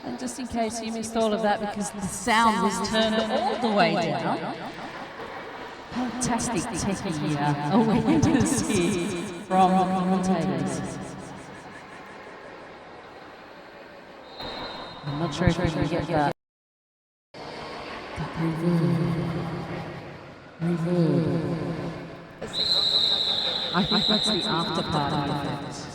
And just in case you missed all of that, because the sound was turned all the way down. Fantastic techie awareness here from the commentators. I'm not sure if we can get that. Reverb. I think that's the after party effect.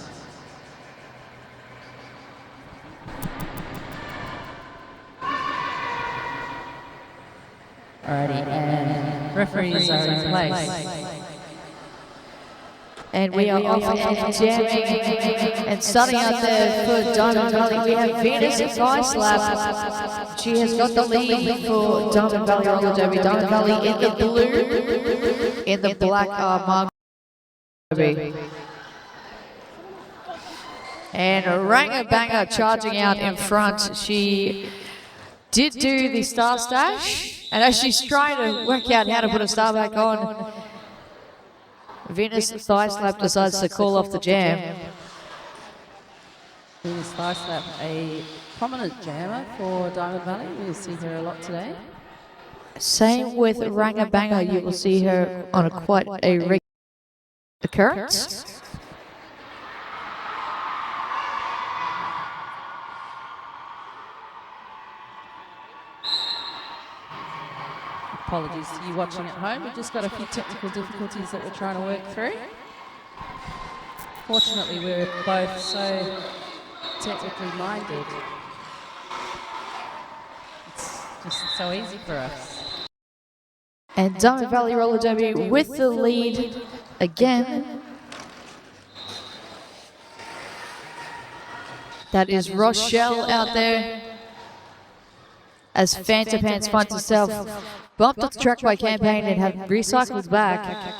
Alrighty, and referees are in place. And we are off and jamming and starting out there for Diamond Valley. We have Venus Thigh Slap. She has got the lead for Diamond Valley roller derby. Diamond Valley in the blue, in the black mark derby. And Ranga Banger charging out in front. She did do the star stash, and as she's trying to work out how to put a star back on, Venus Thigh Slap decides to call off the jam. Venus Thigh Slap, a prominent jammer for Diamond Valley. We'll see her a lot today. Same with Ranga Banger. You will see her on quite a regular occurrence. Apologies to you watching at home. We've just got a few technical difficulties that we're trying to work through. Fortunately, we're both so technically minded. It's just so easy for us. And Diamond Valley Roller Derby with the lead again. That is Rochelle out there, as Phantom Pants finds herself bumped off the track by Campaign and have recycled back.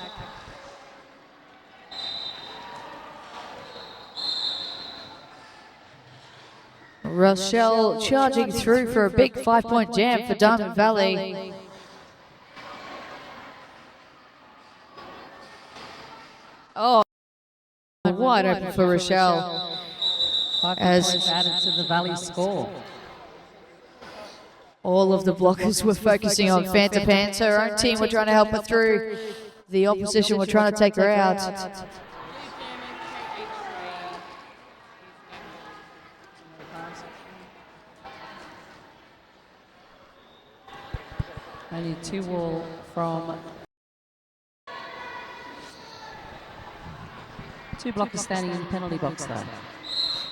Rochelle charging through for a big 5-point jam for Diamond Valley. Oh, wide open for Rochelle. 5 points added to the Valley score. All of the blockers were focusing on Phantom Pants. Her own team were trying to help her through. The opposition were trying to take her out. Only 2 wall from 2 blockers standing in the penalty box though.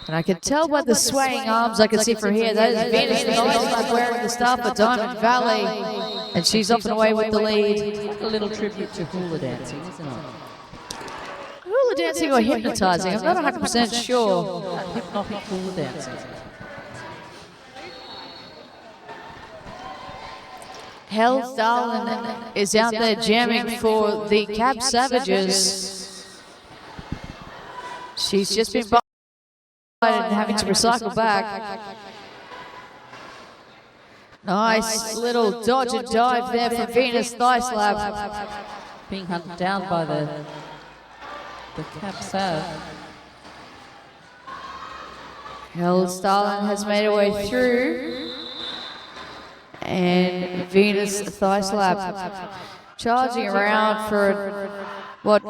And I can tell by the swaying arms I can see from here, that is Venus Thigh wearing the star for Diamond Valley. And she's off and away with the lead. A little tribute to hula dancing, isn't it? Hula dancing or hypnotizing, I'm not 100% sure. Hypnotic hula dancing. Hell Darlin is out there jamming for the Cab Savages. She's just been and having to recycle back. Nice little dodge and dive there from Venus Thigh Slap. Being hunted down by the Cab Sav. Hell Starlin has made her way through. And Venus Thigh Slap charging around for what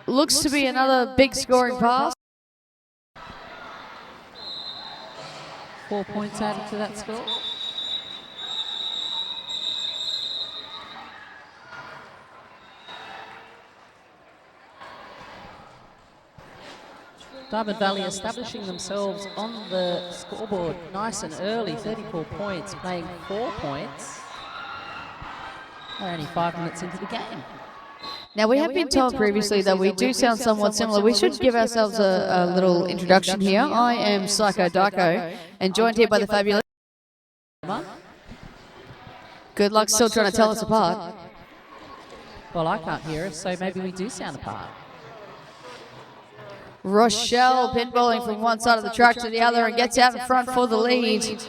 looks to be another big scoring pass. 4 points added to that score. Diamond Valley establishing themselves on the scoreboard nice and early, 34 points, playing 4 points. They're only 5 minutes into the game. Now, we have been told previously that we do sound somewhat similar. We should give ourselves a little introduction here. I am Psycho Darko, and joined here by the fabulous... Good luck still trying to tell us apart. Well, I can't hear us, so maybe we do sound apart. Rochelle pinballing from one side of the track to the other and gets out in front for the lead.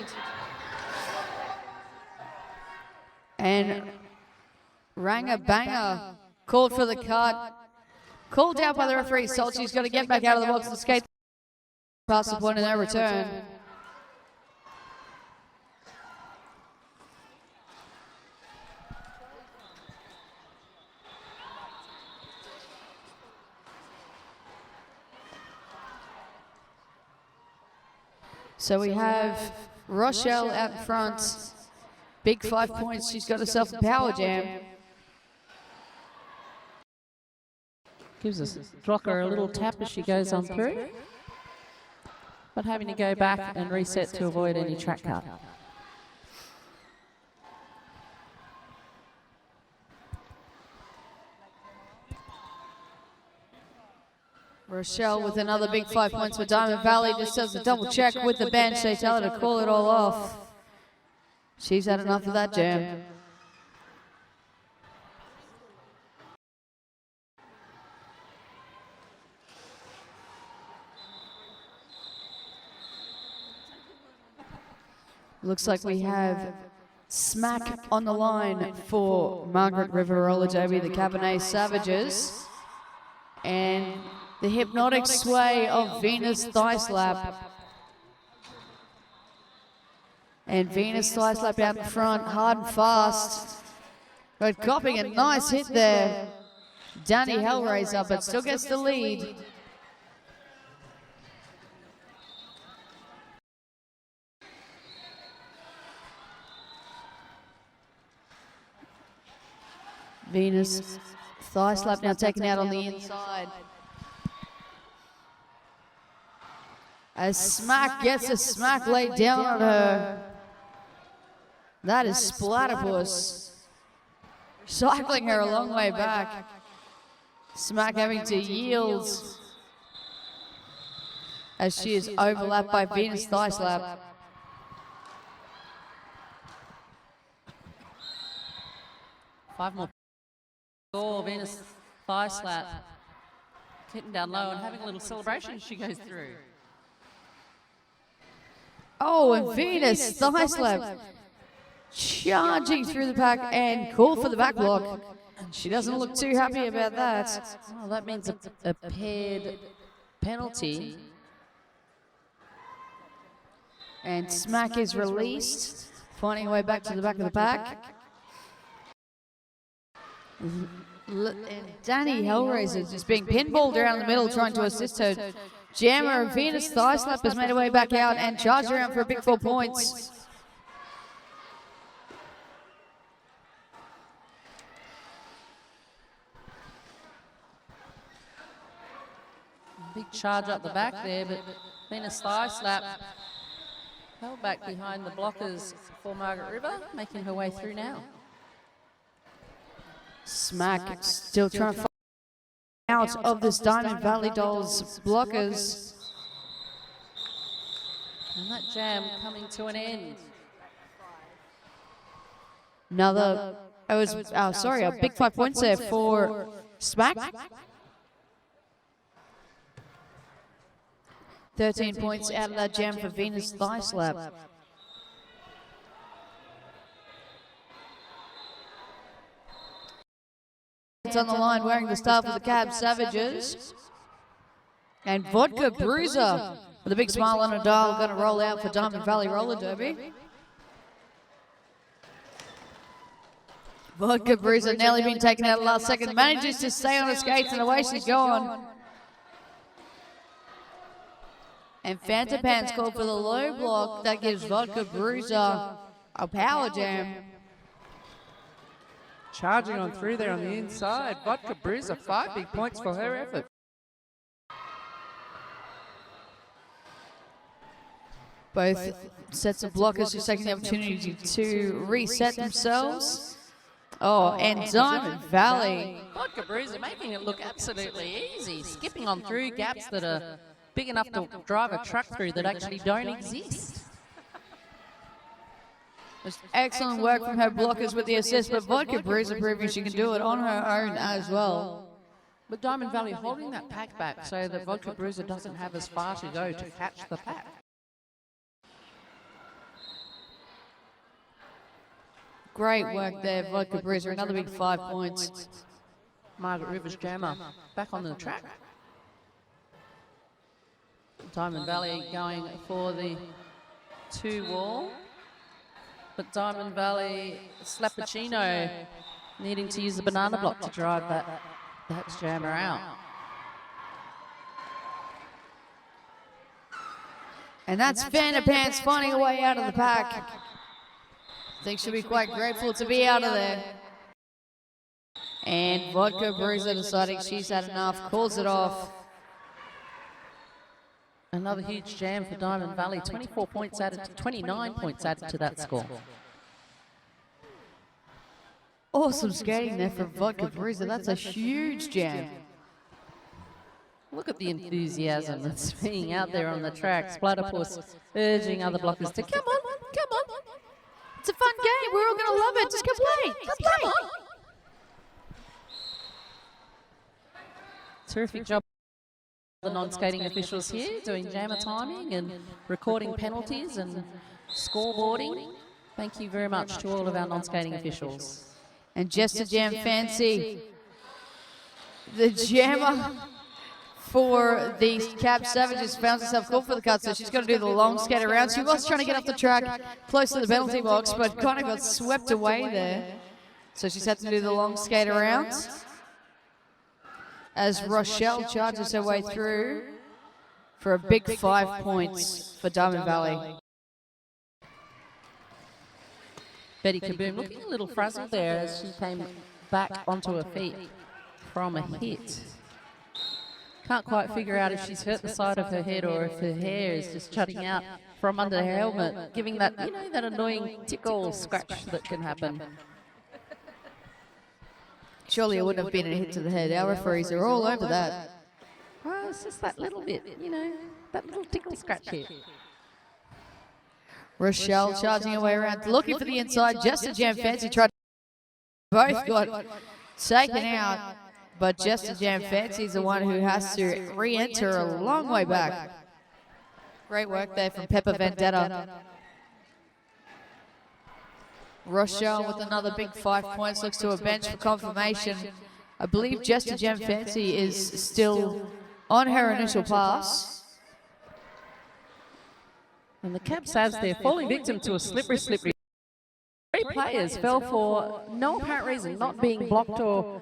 And Ranga Banger called for the cut. Called out by the referee. Told she's got to get back out of the box and skate past the point of no return. So we have Rochelle out in front. Big 5 points. She's got herself a power jam. Gives us Drocker a little tap as she goes on through, but having to go back and reset to avoid any track cut. Rochelle with another big 5 points for Diamond Valley. Just does a double check with the bench. They tell her to call it all off. She's had enough of that jam. Looks like we have Smack on the line for Margaret River Roller Derby, the Cabernet Savages. And the hypnotic sway of Venus Thigh Slap. And Venus Thigh Slap out in front, hard and fast. But copping a nice hit there. Danny Hellraiser, but still gets the lead. Venus Thigh Slap now taken out on the inside. As Smack gets a smack laid down on her. That is Splatterpuss. Cycling her a long way back. Smack having to yield as she is overlapped by Venus Thigh Slap. Five more. Venus Thigh Slap. Hitting down low and having a little celebration as she goes through. Oh, and Venus Thigh Slap charging through the pack and call for the back block. She doesn't look too happy about that. Well, that means a paired penalty. And Smack is released, finding a way back to the back of the pack. And Danny Hellraiser just being pinballed around the middle, trying to assist her. Jammer, Venus Thigh Slap has made her way back out and charged around for a big 4 points. Big charge up the back there, but Venus Thigh Slap held back behind the blockers for Margaret River, making her way through now. Smack still trying to find out of this Diamond Valley Dolls blockers. And that jam coming to an end. Another, a big 5 points there for Smack. 13 points out of that jam for Venus Thigh Slap. It's on the line wearing the star for the Cab Savages. And Vodka Bruiser with a big smile on her dial, going to roll out for Diamond Valley Roller Derby. Vodka Bruiser nearly been taken out last second, manages to stay on her skates and away she's gone. And Fanta Pants called for the low block. That gives Vodka Bruiser a power jam. Charging on through there on the inside. Vodka Bruiser, 5 big points for her effort. Both sets of blockers just taking the opportunity to reset themselves. Oh, and Diamond Valley. Vodka Bruiser making it look absolutely easy, skipping on through gaps that are big enough to drive a truck through that actually don't exist. Just excellent work from her blockers with the assist, but Vodka Bruiser proving she can do it on her own as well. But Diamond Valley holding that pack back so that Vodka Bruiser doesn't have as far to go to catch the pack. Great work there, Vodka Bruiser. Another big 5 points. Margaret Rivers jammer back on the track. Diamond Valley going for the 2 wall. But Diamond Valley Slappuccino needing to use the banana block to drive that jammer out. And that's Vanderpants finding a way out of the pack. I think she'll be quite grateful to be out of there. And Vodka Bruiser deciding she's had enough, calls it off. Another huge jam for Diamond Valley. 24 points added to 29 points added to that score. Awesome skating there from Vodka Bruiser. That's a huge jam. Look at the enthusiasm that's being out there on the track. Splatterpuss urging other blockers to come on, come on. It's a fun game. We're all going to love it. Just come play. Come play. Terrific job. The non-skating officials here doing jammer timing and recording penalties and scoreboarding. Thank you very much to all of our non-skating officials. And just a jam fancy. The jammer for the Cab Savages found herself called for the cut, so she's got to do the long skate around. She was trying to get off the track close to the penalty box, but kind of got swept away there. So she's had to do the long skate around. As Rochelle charges her way through for a big 5 points for Diamond Valley. Betty Kaboom looking a little frazzled there as she came back onto her feet from a hit. Can't quite figure out if she's hurt the side of her head or if her hair is just jutting out from under her helmet, giving that, you know, that annoying tickle scratch that can happen. Surely it wouldn't have been a hit to the head. Our referees are all over that. Well, it's just that little bit, you know, that little tickle scratch here. Rochelle charging her way around, looking for the inside. Just a jam fancy tried. Both got taken out, but just a jam fancy is the one who has to re-enter a long way back. Great work there from Pepper Vendetta. Rochelle with another big 5 points, looks to a bench for confirmation. I believe just a jam fancy is still on her initial pass. And the Cab Savs there falling victim to a slippery. Three players fell for no apparent reason, not being blocked or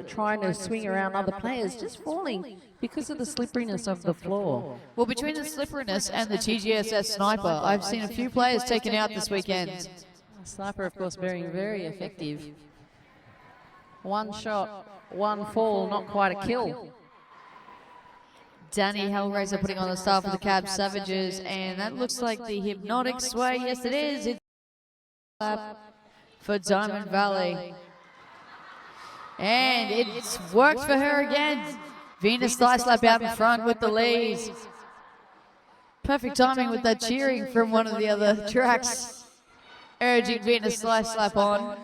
trying to swing around other players, just falling because of the slipperiness of the floor. Well, between the slipperiness and the TGSS sniper, I've seen a few players taken out this weekend. Sniper, of course, being very effective. One shot, one fall, not quite a kill. Danny Hellraiser putting on the start for the Cab Savages, and that looks like the hypnotic sway. Yes, it is. It's for Diamond Valley. And it's worked for her again. Venus thigh slap out in front with the lead. Perfect timing with that cheering from one of the other tracks. Urging Venus thigh slap on.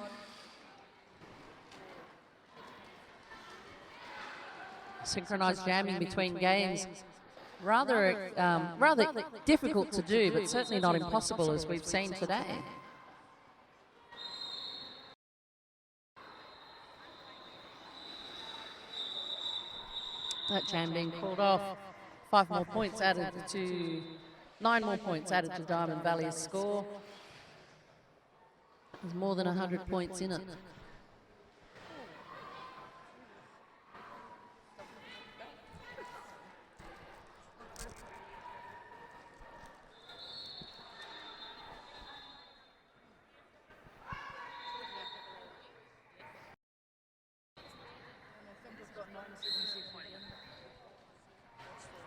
Synchronized jamming between games. Rather difficult to do, but certainly not impossible as we've seen today. That jam being pulled off. 5 more points added to, 9 more points added to Diamond Valley's score. There's more than 100 points in it.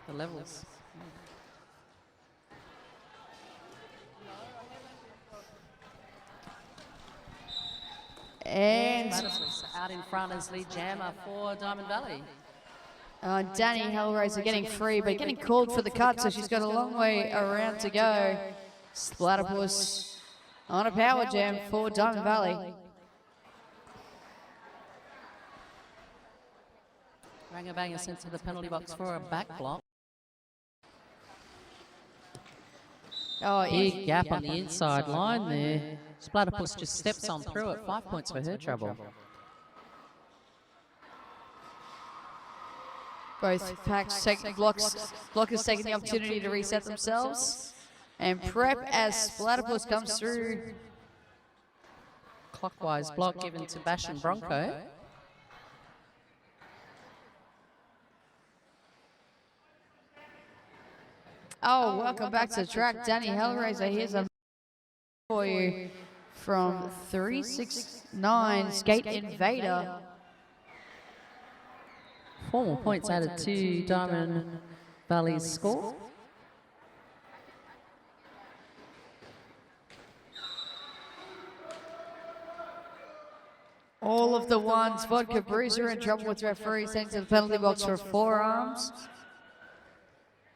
The levels. And out in front as lead jammer for Diamond Valley. Danny Hellraiser getting free, but getting called for the cut, so she's got a long way around to go. Splatterpuss on a power jam for Diamond Valley. Rangabanger sent to the penalty box for a back block. Oh, big gap on the inside line there. Splatterpuss just steps on through it. 5 points for her trouble. Both packs take blockers taking the opportunity to reset themselves and prep as Splatterpuss comes through. Clockwise block given to Bash and Bronco. Oh, welcome back to the track, Danny Hellraiser. Here's a for you from 369 Skate Invader. 4 more points added to Diamond Valley's score. All of the ones. Vodka Bruiser in trouble with referee, sent to the penalty box for forearms.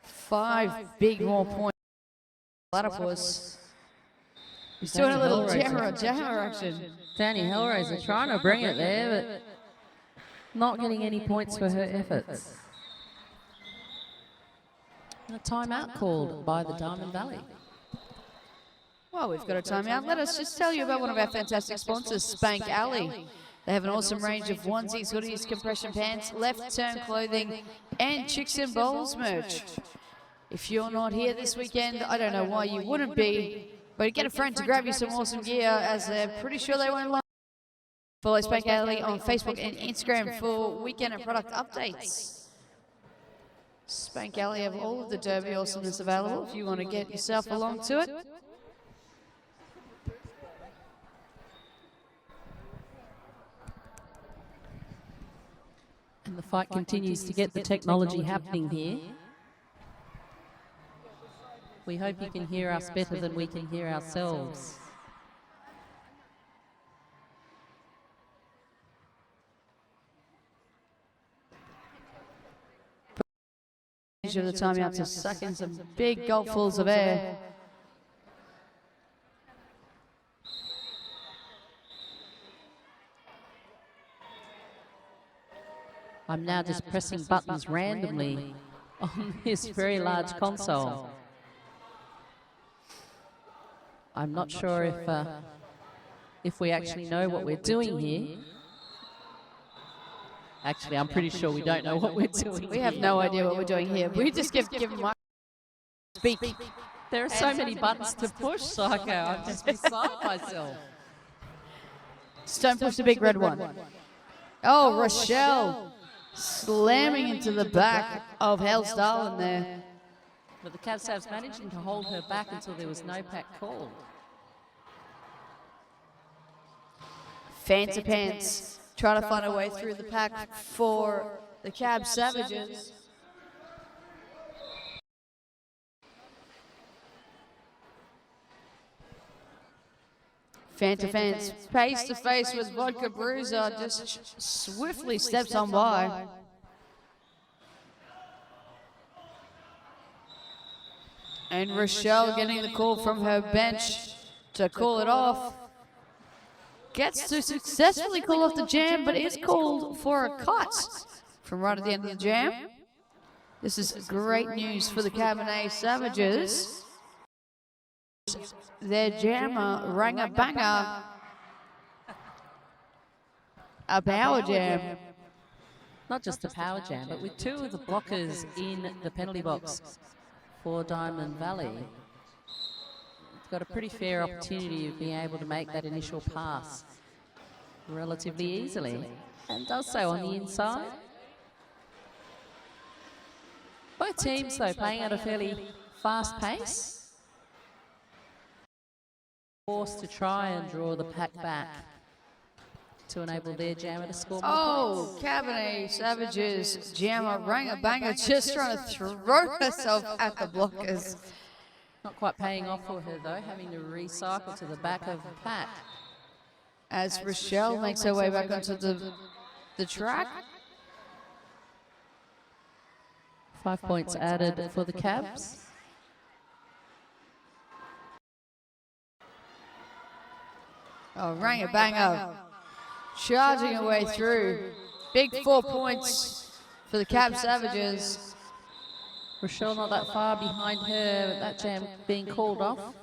5 big more points. Platypus. He's doing a little jammer action. Danny Hellraiser trying to bring it there, but not getting any points for her efforts. And a timeout called by the Diamond Valley. Well, we've got a timeout. Let us just tell you about one of our fantastic sponsors, Spank Alley. They have an awesome range of onesies, hoodies, compression pants, left-turn clothing, and Chicks and Bowls merch. If you're not here this weekend, I don't know why you wouldn't be, but get a friend to grab you some awesome gear, as they're pretty sure they won't lie. Follow Spank Alley on Facebook and Instagram for weekend and product updates. Spank Alley have all of the derby awesomeness available if you want to get yourself along to it. And the fight continues to get the technology happening here. We hope you can hear us better than we can hear ourselves. Of the timeout to suck in some big gulpfuls of air. I'm now just pressing buttons randomly on this very large console. I'm not sure if we actually know what we're doing here. Actually, I'm pretty sure we don't know what we're doing. We have no idea what we're doing here. We just give my speak. There are so many buttons to push, Psycho. I'm just beside myself. Just don't push the big red one. Oh, Rochelle slamming into the back of Hell's Darlin there. But the Cavs managing to hold her back until there was no pack called. Fanta Pants trying to find a way through the pack for the Cab Savages. Fanta Fans face to face with Vodka Bruiser, just swiftly steps on by. And Rochelle getting the call from her bench to call it off. Gets to successfully call off the jam, but is called for a cut from right at the end of the jam. This is great news for the Cabernet Savages. Their jammer rang a banger. A power jam. Not just a power jam, but with 2 of the blockers in the penalty box for Diamond Valley. It's got a pretty fair opportunity of being able to make that initial pass relatively easily, and does so on the inside. Both teams, though, playing at a fairly fast pace. Forced to try and draw the pack back to enable their jammer to score more points. Cabernet Savages jammer rang a banger, just trying to throw herself at the blockers. Not quite paying off for her, though, having to recycle to the back of the pack. As Rochelle makes her way back onto the track. 5 points added for the Cabs. Oh, rang a banger. Charging her way through. Big 4 points for the Cab Savages. Rochelle not that far behind her, with that jam being called off.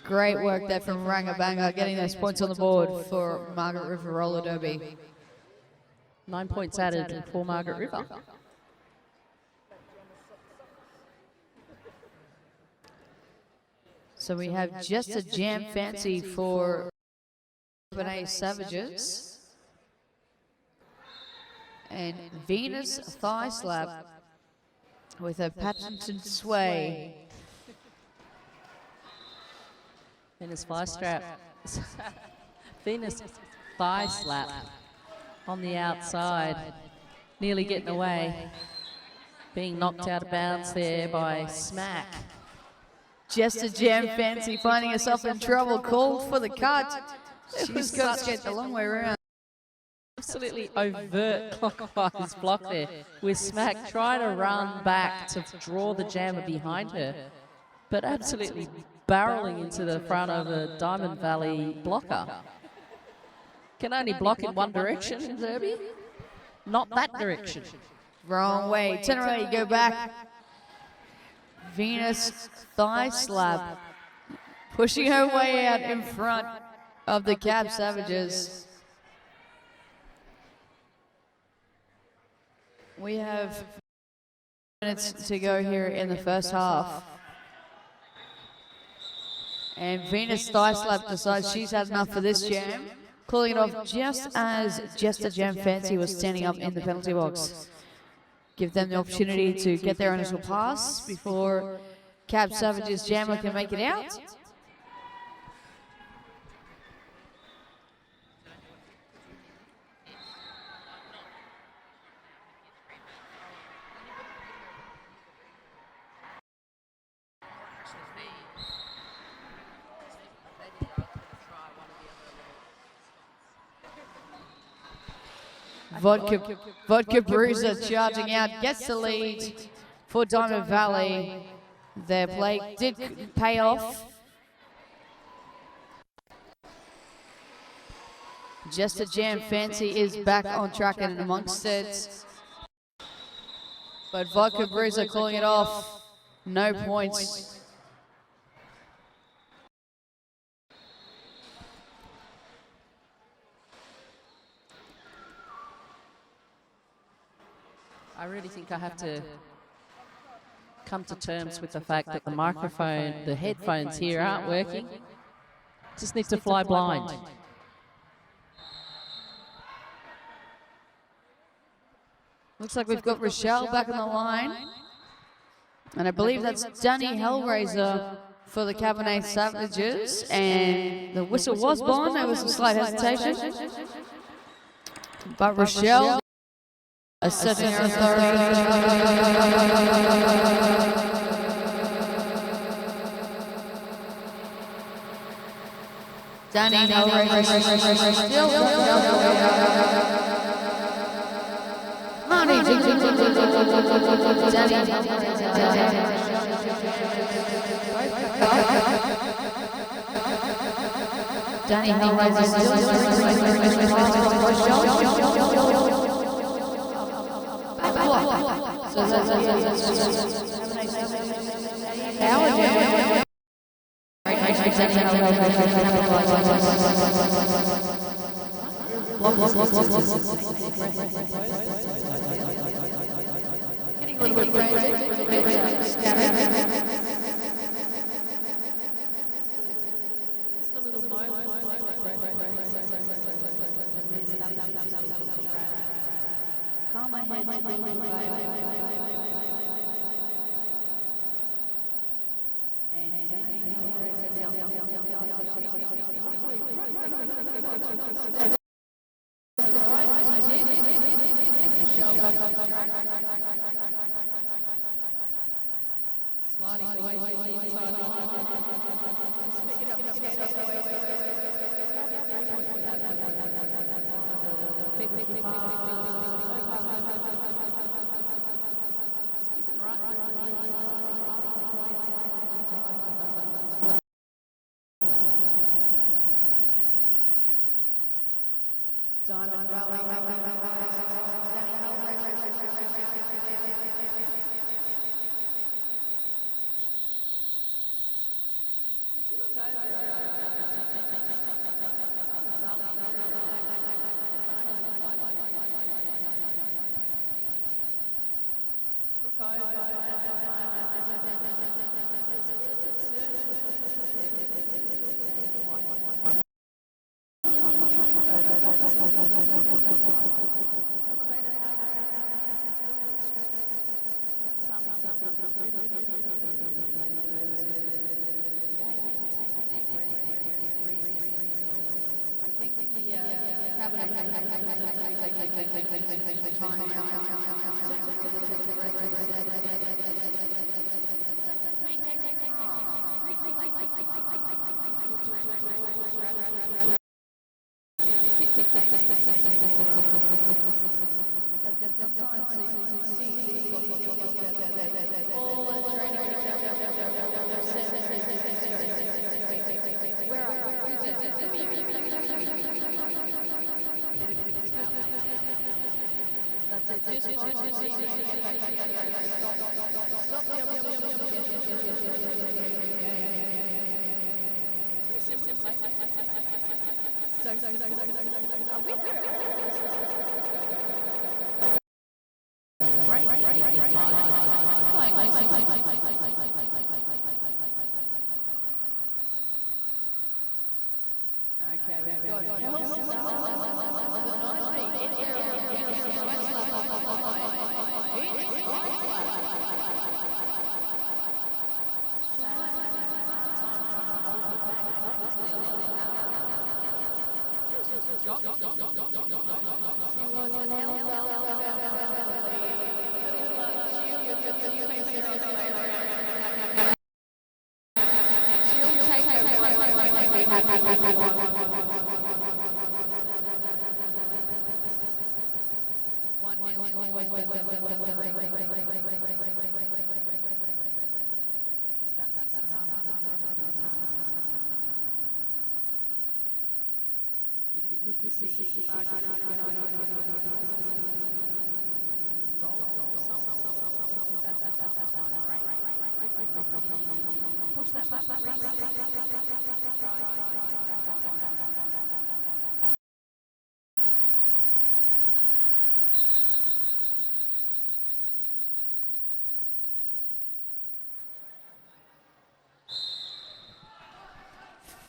Great work there from Rangabanger, getting those points on the board for Margaret River Roller Derby. 9 points added for Margaret River. So we have just a jam fancy for Cabernet Savages. And Venus Thigh Slap with a patented sway Venus thigh strap. Venus thigh slap on the outside. Nearly getting away. Being knocked out of bounds there by Smack. Just a Jam Fancy finding herself in trouble. Called for the cut. She's got to skate the long way around. Absolutely overt clockwise block there, with Smack trying to run back to draw the jammer behind her, but absolutely barreling into the front of a Diamond Valley blocker. Can only block in one direction in Derby, not that direction. Wrong way. Turn around, you go back. Venus thigh slap. Pushing her way out in front of the Cab Savages. We have minutes to go here in the first half. And Venus thigh slap decides she's had enough for this jam, calling it off just as Just a Jam Fancy was standing up in the penalty box. Give them the opportunity to get their initial pass before Cab Savage's jammer can make it out. Vodka Bruiser charging out, gets the lead for Diamond Valley. Their play did pay off. Just a Jam Fancy is back on track and amongst it. But Vodka Bruiser calling it off. No points. I really think I have to come to terms with the fact that the microphone, the headphones here aren't working. Just need to fly blind. Looks like we've got Rochelle back on the line. And I believe that's Danny Hellraiser for the Cabernet Savages. And the whistle was blown. There was a slight hesitation. But Rochelle asserting her authority. Danny Hellraiser still Danny Hellraiser so getting a little bit calm my head, Sliding away inside. Just pick it up. People should pass. Diamond Valley. If you look over Okay, we've got Kelsey with a nice beat. It'd be good to see Margaret push that button.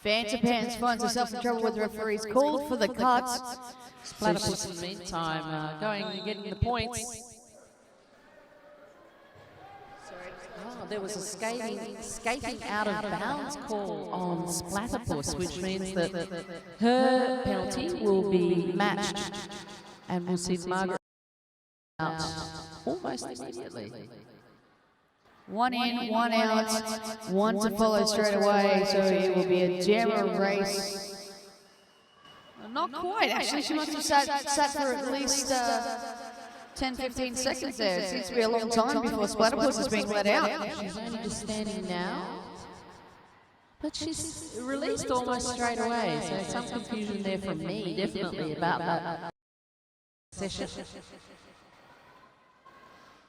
Phantom Pants finds herself in trouble with the referees called for the cuts. Platypus in the meantime going and getting the points. Oh, there was a skating out of bounds call on Splatterpuss, which means that her penalty will be matched, and we'll see Margaret out almost immediately. One in, one out, one to follow straight away, so it will be a jammer race. Not quite, actually, she must have sat for at least 10-15 seconds there. It seems to be a long time before Splatterpuss is being let out. She's only just standing now, but she's released almost straight away, so some confusion there from me, definitely, about that session.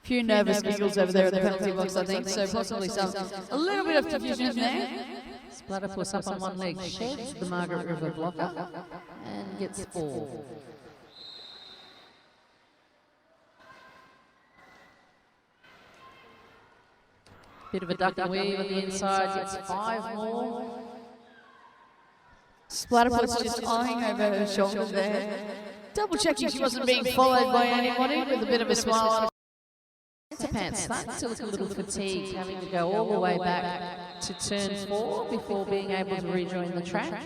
Few nervous giggles over there at the penalty box, I think, so possibly a little bit of confusion there. Splatterpuss up on one leg, sheds the Margaret River blocker, and gets 4. Bit of a duck and weave on the inside, gets 5 more. Splatterpuss just eyeing over her shoulder there, double checking she wasn't being followed by anybody, with a bit of a smile on her. Pants starting to look a little fatigued, having to go all the way back to turn 4 before being able to rejoin the track.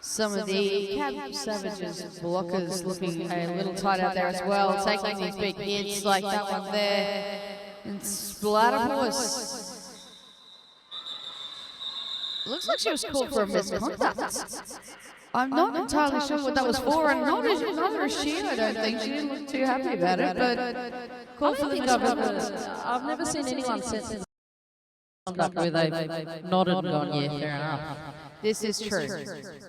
Some of the Cab Savages blockers looking a little tight out there as well, taking these big hits like that one there. And Splatterpuss. Looks like she was called for a misconduct. I'm not entirely sure what that was for, and neither is she, I don't think. She didn't look too happy about it, but call for the I've never seen anyone sentence conduct where they've nodded and gone, yeah, fair enough. This is true.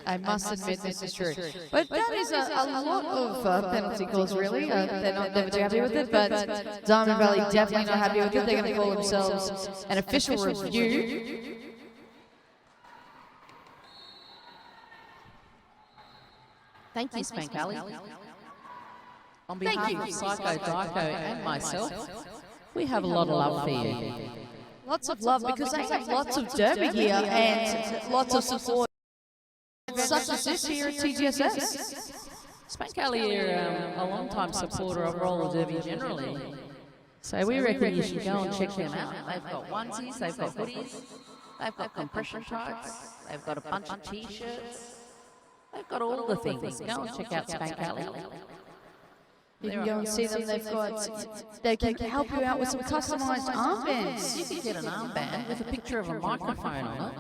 I must admit this is true. But that is a lot of penalty calls, really. They're not never too happy with it, but Diamond Valley definitely not happy with it. They're going to call themselves an official review. Thank you, Spank Alley. On behalf of Psycho, Dyko and myself, we have a lot of love for you. Lots of love, because they have lots of derby here and lots of support. Such as this here at TGSS. Spank Alley are a long-time supporter of roller derby generally. So we reckon you should go and check them out. They've got onesies, they've got hoodies, They've got compression tights. They've got a bunch of T-shirts. They've got all the things. Go and check out Spank Alley. You can go and see them. They can help you out with some customized armbands. You can get an armband with a picture of a microphone on it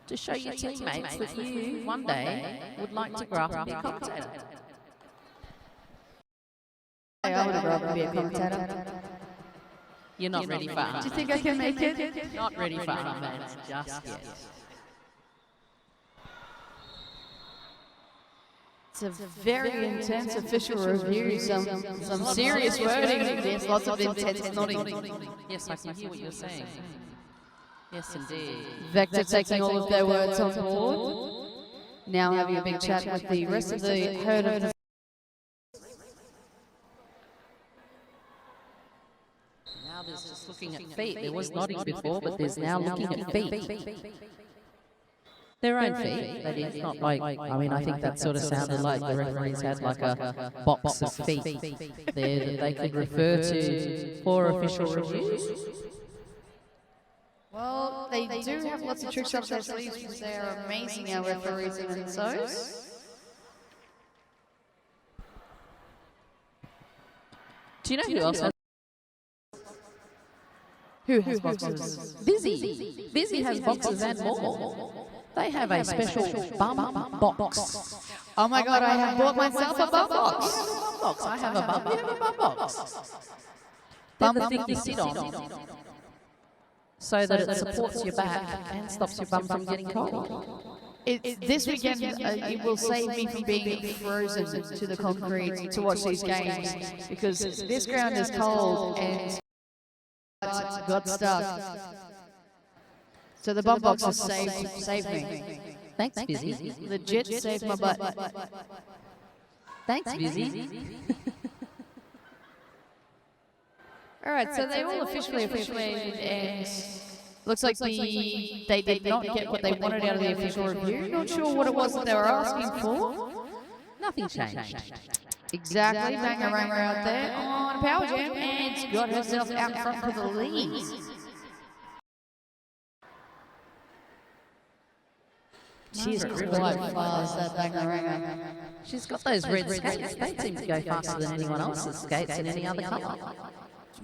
to show your teammates that you, one day, would like to grow up and be a commentator. I would grow up and be a commentator. You're not ready for armbands. Do you think I can make it? Not ready for armbands just yet. It's a very intense official review, some serious wording. There's lots of intense nodding. Yes, I can hear what you're saying. Yes, indeed. Vector taking all of their words on board. Now having a big chat with the rest of the herd of the... Now there's just looking at feet. There was nodding before, but there's now looking at feet. Their own feet, that is, not like, I mean, I think that sort of sounded like the referees had like a box of feet there that they could refer to for official reviews. Well, they do have lots of tricks up their sleeves because they are amazing, our referees and those. Do you know who else has? Who has boxes? Vizzy. Vizzy has boxes and more. They have a special bum box. Oh my god, I have bought myself a bum box. I have a bum. You have a bum box. They're the thing you sit on, so that it supports your back and stops your bum from getting cold. This weekend, it will save me from being frozen to the concrete to watch these games, because this ground is cold and got stuck. So the bum box has saved me. Thanks, Vizzy. Legit saved my butt. Thanks, Vizzy. Alright, so they all officially and looks like they did not get what they wanted out of the official review. Not sure what it was that they were asking for. Nothing changed. Exactly, Bangaranga out there on a power jam and got herself out front for the lead. She's quite fast, that Bangaranga. She's got those red skates. They seem to go faster than anyone else's skates in any other colour.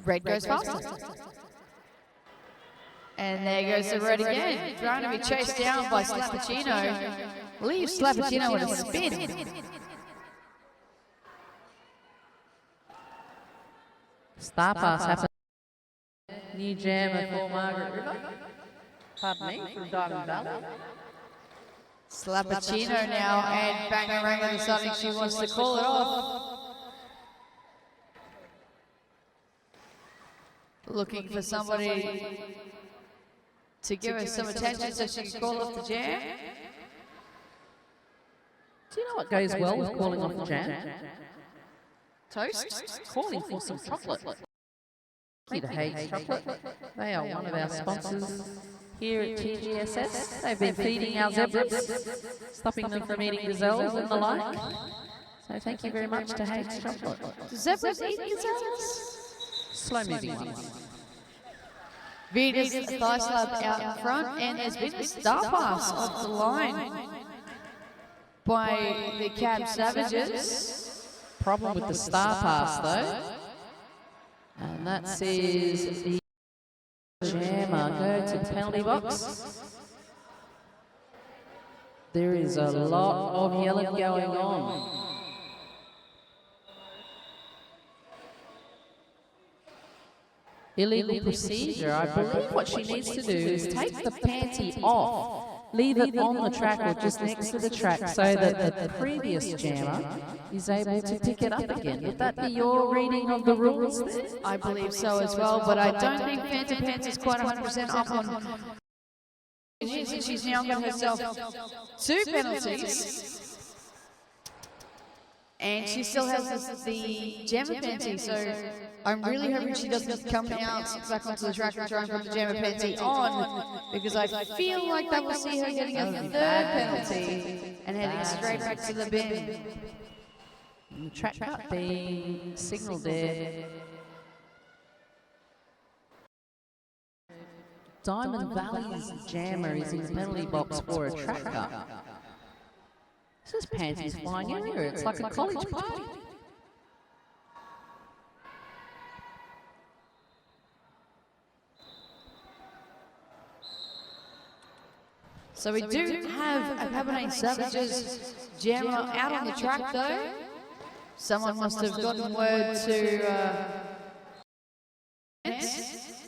Red goes faster. And there goes the red again, trying to be chased down by Slappuccino. Leaves Slappuccino in a spin. Star pass happened. New jammer for Margaret River. Pardon me, from Diamond Valley. Slappuccino now, and Bangaranga deciding she wants to call it off. Looking for somebody to give her some attention so she can call off the jam. Do you know what goes well with calling off the jam? Toast? Calling for some chocolate. Thank you to Hayes Chocolate. They are one of our sponsors here at TGSS. They've been feeding our zebras, stopping them from eating gazelles and the like. So thank you very much to Hayes Chocolate. Do zebras eat gazelles? Slow moving ones. Venus thigh slap out in front, and there's been a star pass off the line by the Cab Savages. Problem with the star pass though. And that says the jammer go to the penalty box. There is a lot of yelling going on. Illegal procedure. I believe what she needs to do is take the panty off, leave it on the track or just next to the track so that the previous jammer is able to pick it up again. Would that be your reading of the rules there? I believe so as well, but I don't think Phantom Pants is quite 100% up on. She's now got herself 2 penalties. And she still has the jammer panty, so I'm really hoping she doesn't come out back onto the track and try and put the jammer panty on, because I feel like that will see her getting a 3rd penalty and heading straight back to the bin. And the track cut being signalled there. Diamond Valley's jammer is in the penalty box for a track cut. This is panties flying everywhere. It's like a college party. So we do have a Cabernet Savages jammer out on the track though. Someone must have gotten word to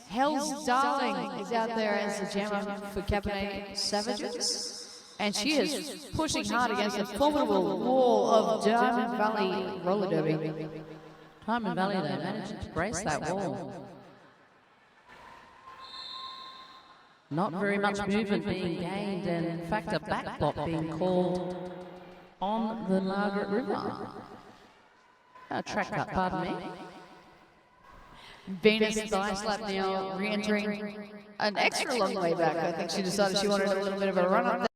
Hell's Darling is out there as the jammer for Cabernet Savages. And she is pushing hard against a formidable wall of Diamond Valley roller derby. Diamond Valley, they managed to brace that wall. Not very much movement being gained, and in fact a backbop being called on the Margaret River. A track cut, pardon me. Venus thigh slap now re-entering an extra long way back. I think she decided she wanted a little bit of a run up there.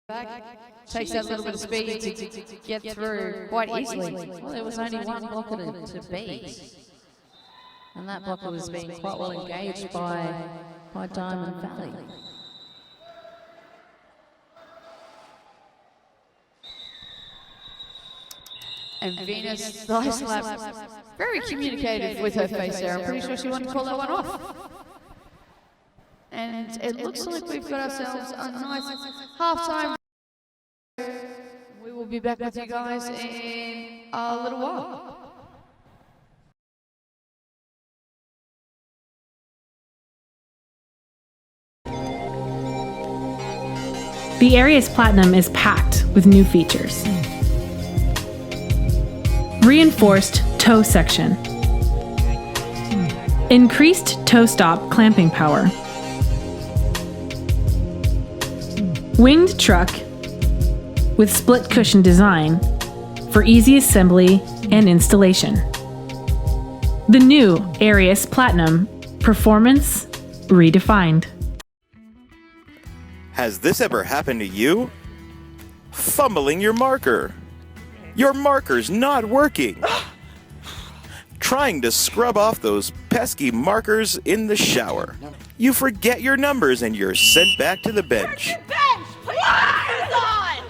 Back. Takes that little bit of speed to get through quite easily. Well, there was only one blocker to beat. And that blocker was being quite well engaged by Diamond Valley. And Venus thigh slap, very communicative with her face there. I'm pretty sure she wanted to call that one off. And it looks like we've got ourselves a nice half-time. We will be back with you guys in a little while. The Arius Platinum is packed with new features. Reinforced toe section. Increased toe stop clamping power. Winged truck with split cushion design for easy assembly and installation. The new Arius Platinum, performance redefined. Has this ever happened to you? Fumbling your marker. Your marker's not working. Trying to scrub off those pesky markers in the shower. You forget your numbers and you're sent back to the bench. Where's your bench? Put your numbers on!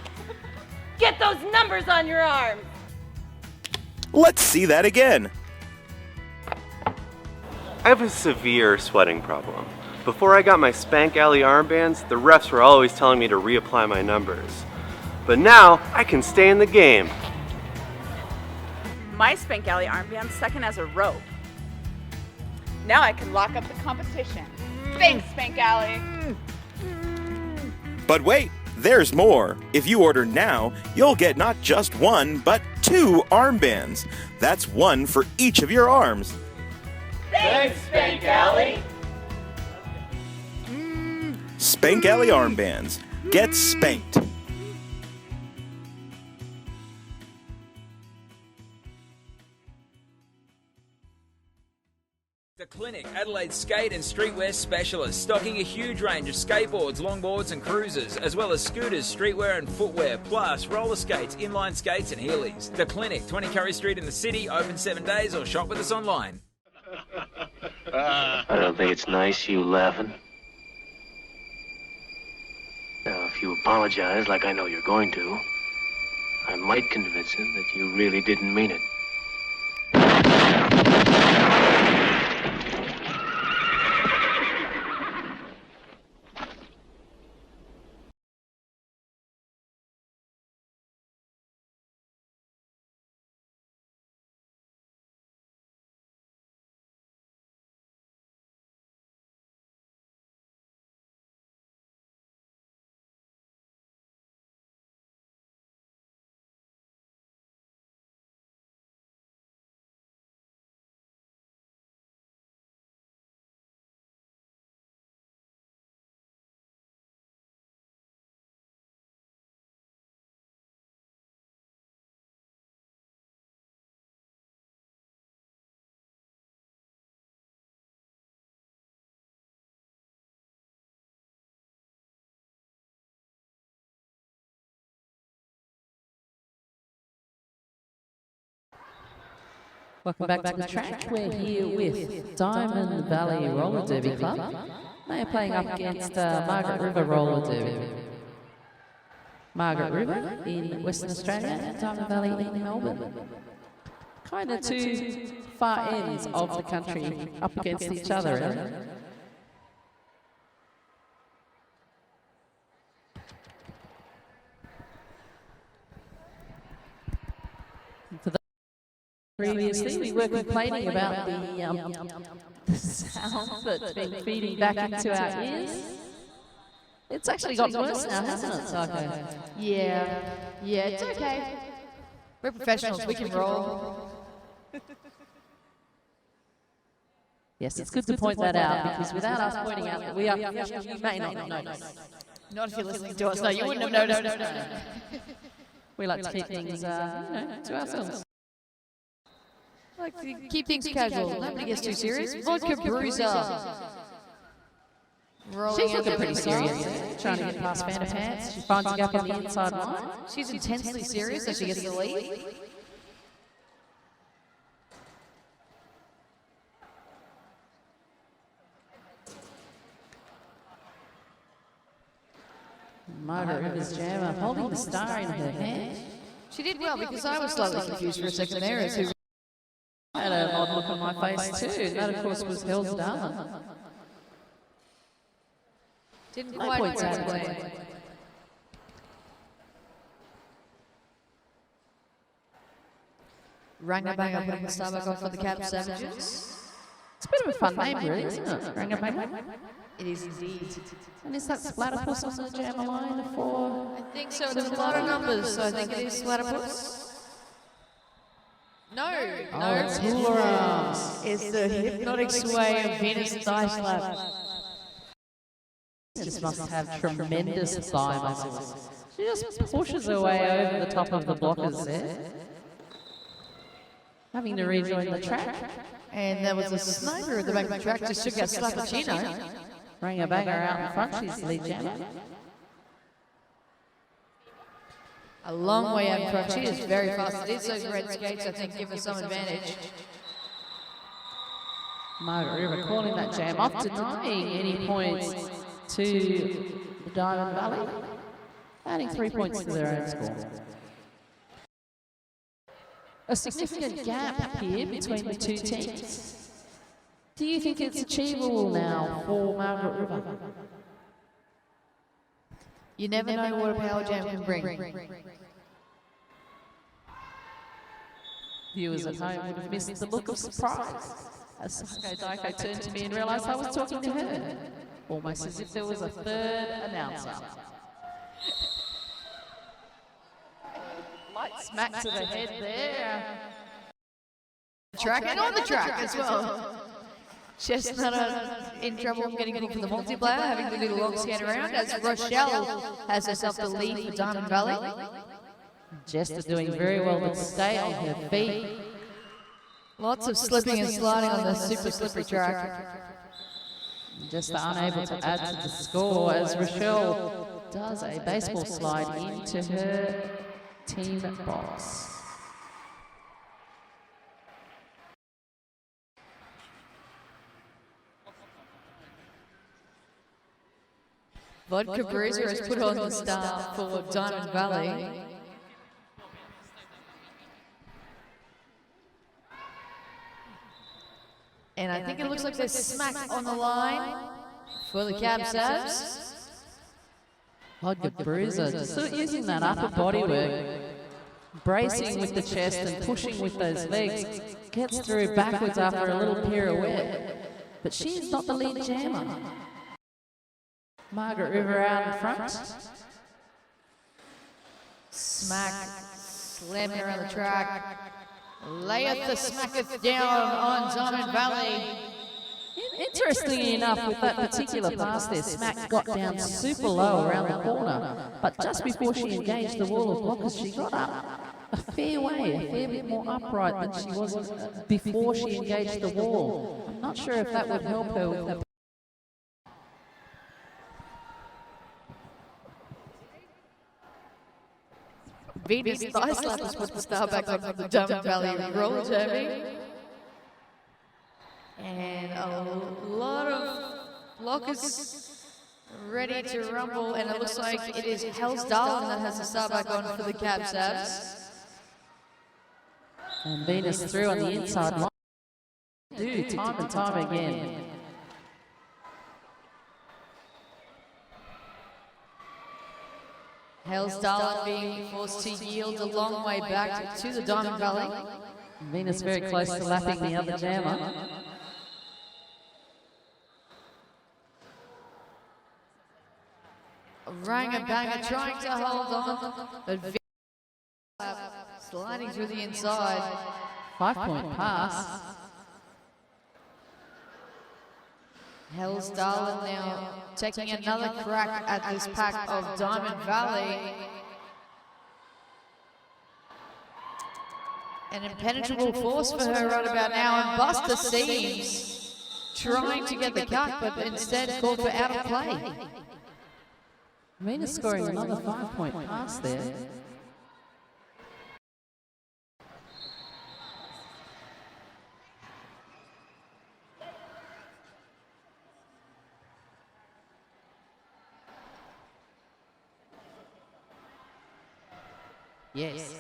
Get those numbers on your arm! Let's see that again. I have a severe sweating problem. Before I got my Spank Alley armbands, the refs were always telling me to reapply my numbers. But now, I can stay in the game. My Spank Alley armband's second as a rope. Now I can lock up the competition. Thanks, Spank Alley. But wait, there's more. If you order now, you'll get not just one, but 2 armbands. That's one for each of your arms. Thanks, Spank Alley! Spank Alley armbands. Get spanked. The Clinic, Adelaide's skate and streetwear specialist, stocking a huge range of skateboards, longboards and cruisers, as well as scooters, streetwear and footwear, plus roller skates, inline skates and Heelys. The Clinic, 20 Curry Street in the city, open 7 days, or shop with us online. I don't think it's nice you laughing. Now, if you apologize like I know you're going to, I might convince him that you really didn't mean it. Welcome back to the track. We're here with Diamond Valley Roller Derby Club. They are playing up against Margaret River Roller Derby. Margaret River in Western Australia and Diamond Valley in Melbourne. Kind of two far ends of the country up against each other, really. For the previously, we were complaining about the sound that's been feeding back into our ears. It's actually got worse now, hasn't it, Psycho? Yeah, it's okay. We're professionals, we can roll. Yes, it's good to point that out, because without us pointing out that we are professionals, you may not notice. Not if you're listening to us, no, you wouldn't have noticed. We like to keep things, to ourselves. Like to keep things casual, nobody gets too serious. Vodka Bruiser. She's looking pretty serious, trying to get past Fanta Pants. She finds a gap on the inside line. She's intensely serious as she gets the lead. Margaret River's Jammer holding the star in her hand. She did well because I was slightly confused for a second there as who I had an odd look on my face too. And that, of course, was Hell's Darling. Didn't quite work that way. Rangabanger putting the star back on for the Cab Savages. It's a bit of a fun name, really, isn't it? Rangabanger? It is indeed. And is that Splatterpuss on the Jammer line for? I think so. There's a lot of numbers, so I think it is Splatterpuss. No, it's Hula Arms. It's the hypnotic sway of Venus thigh slap. She just must have tremendous thigh muscles. She just pushes her way over the top of the blockers there. Having to rejoin the track. And there was a sniper at the back of the track, just took out Slappuccino. Rangabanger out in front, she's the lead jammer. A long way out in front, she is very fast. It is those red skates, I think, give her some advantage. Margaret River calling that jam off, denying any points to the Diamond Valley, adding 3 points to their own score. A significant gap here between the two teams. Do you think it's achievable now for Margaret River? You never know what a power jam can bring. Viewers at home would have missed the look of surprise as Psycho Daiko turned to me and realised I was talking to her, almost as if there was a third announcer. Light smack to the head there. Track and on the track as well. Chestnut in trouble getting called for the multiplayer, having to do the long scan around as Rochelle has herself the lead for Diamond Valley. Jester doing very well to stay on her feet. Lots of slipping and sliding on the super slippery track. Jester unable to add to the score as Rochelle does a baseball slide into her team box. Vodka Bruiser has put on the star for Diamond Valley. And I think it looks like there's smack on the line for the Cab Savs. Vodka Bruiser, just sort of using that upper body work, bracing with the chest and pushing with those legs, gets through backwards after a little pirouette. But she's not the lead jammer. Margaret River out in front. Smack, slamming around the track. Layeth the smacketh down on Diamond Valley. Interestingly enough, with that particular pass there, Smack got down super low around the corner. But just before she engaged the wall of blockers, she got up a fair way, a fair bit more upright than she was before she engaged the wall. I'm not sure if that would help her with that. Venus thigh slap has put the star back on the Diamond Valley roller derby. And a lot clock is ready to rumble, and it looks like it is Hell's Darling that has the start back on for the cab sabs. And Venus through on the inside line. Do time and time again. Hell's Darling being forced to yield a long way back to the Diamond Valley. Venus very close to lapping the other jammer. Ranger Banger trying to hold on, but Venus sliding through the inside. 5-point pass. Hell's Darling now taking another crack at this pack of Diamond Valley. An impenetrable force for her right about now, and Buster seems trying to get the cut, but instead called for out of play. Venus scoring another 5-point pass there. Yes.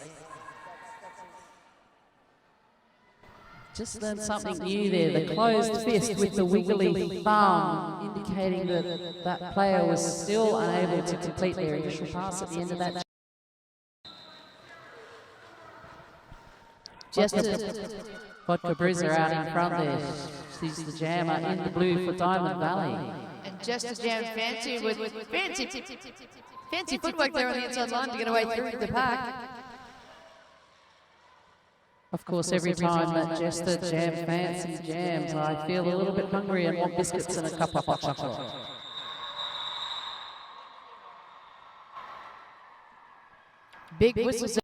Just learned something new there, the closed fist with the wiggly thumb, indicating that that player was still unable to complete their initial pass at the end of that. Just Vodka Bruiser out in front there. She's the jammer in the blue for Diamond Valley. And just as Jam Fancy with fancy footwork there on the inside line to get away through the pack. Of course, every time that Jester Jam Fancy jams, I feel a little bit hungry and want biscuits and a cup of hot chocolate. Big whistles.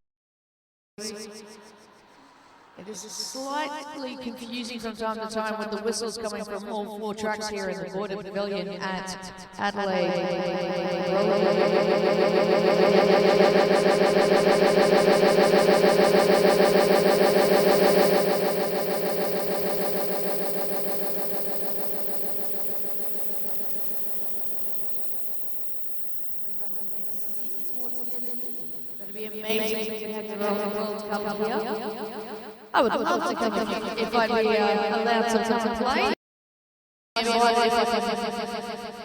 It is slightly confusing from time to time with the whistles coming from all 4 tracks here in the Border Pavilion at Adelaide. That'd be amazing if we had the World Cup here. I would love to come if I'd be allowed some time to play.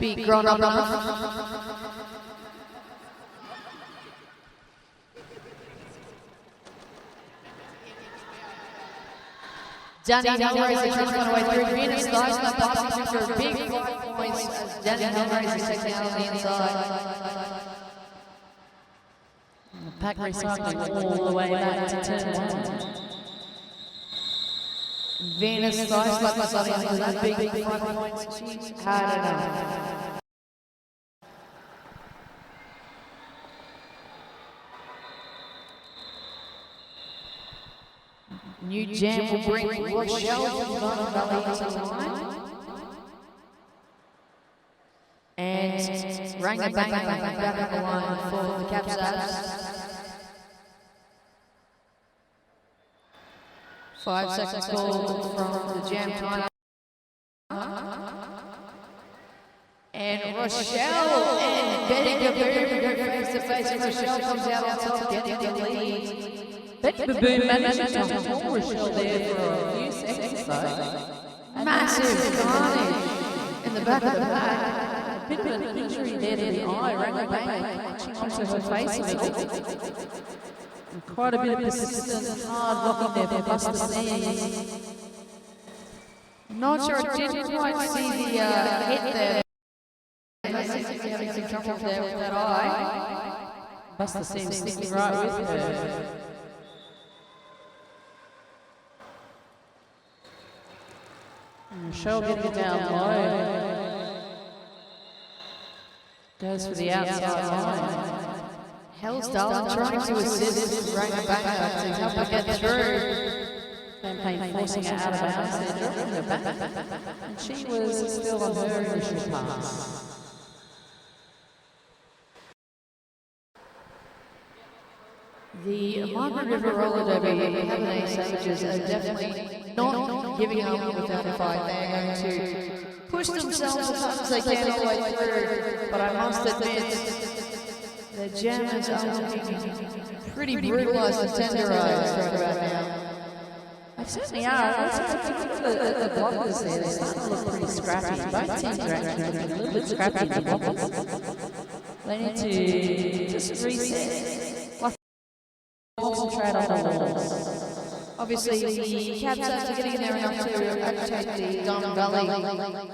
Be grown up enough. Danny Hellraiser trying to run away through Venus, nice enough passing through for a big 5 points as Danny Hellraiser taking out on the inside. The pack recycling all the way back to turn 1. Venus nice like starting into that big 5 points. She's had enough. New jam will bring Rochelle from Diamond Valley into the line. And Ranger Banger back on the line for the Capsabs. 5 seconds called from the jam time. And Rochelle and Betty Kaboom go face to face, and Rochelle comes out on top, getting the lead. Betty Kaboom managed to hold Rochelle there for a few seconds though. Massive carnage in the back of the pack. A bit of an injury there to the eye, Ranger Banger clutching onto her face a bit. And quite a bit of persistent hard locking there for Buster Seams. Not sure, I didn't quite see the hit there. I think you're having some trouble there with that eye. Buster Seams sticking right with her. Rochelle getting down low. Goes for the outside line. Hell's Darling trying to assist Ranger Banger to help her get through. Campaign forcing her out of bounds there, dropping her back. And she was still on her initial pass. The Margaret River Roller Derby Cabernet Savages are definitely not giving up without a fight. They are going to push themselves as much as they can all the way through, but I must admit, the jammers are looking pretty brutalised and tenderised right about now. They certainly are. The blockers there, they're starting to look pretty scrappy. Both teams are actually looking a little bit scrappy, the blockers. They need to just reset. Like, concentrate on the walls. Obviously, the Cabs have to get in there enough to agitate the Diamond Valley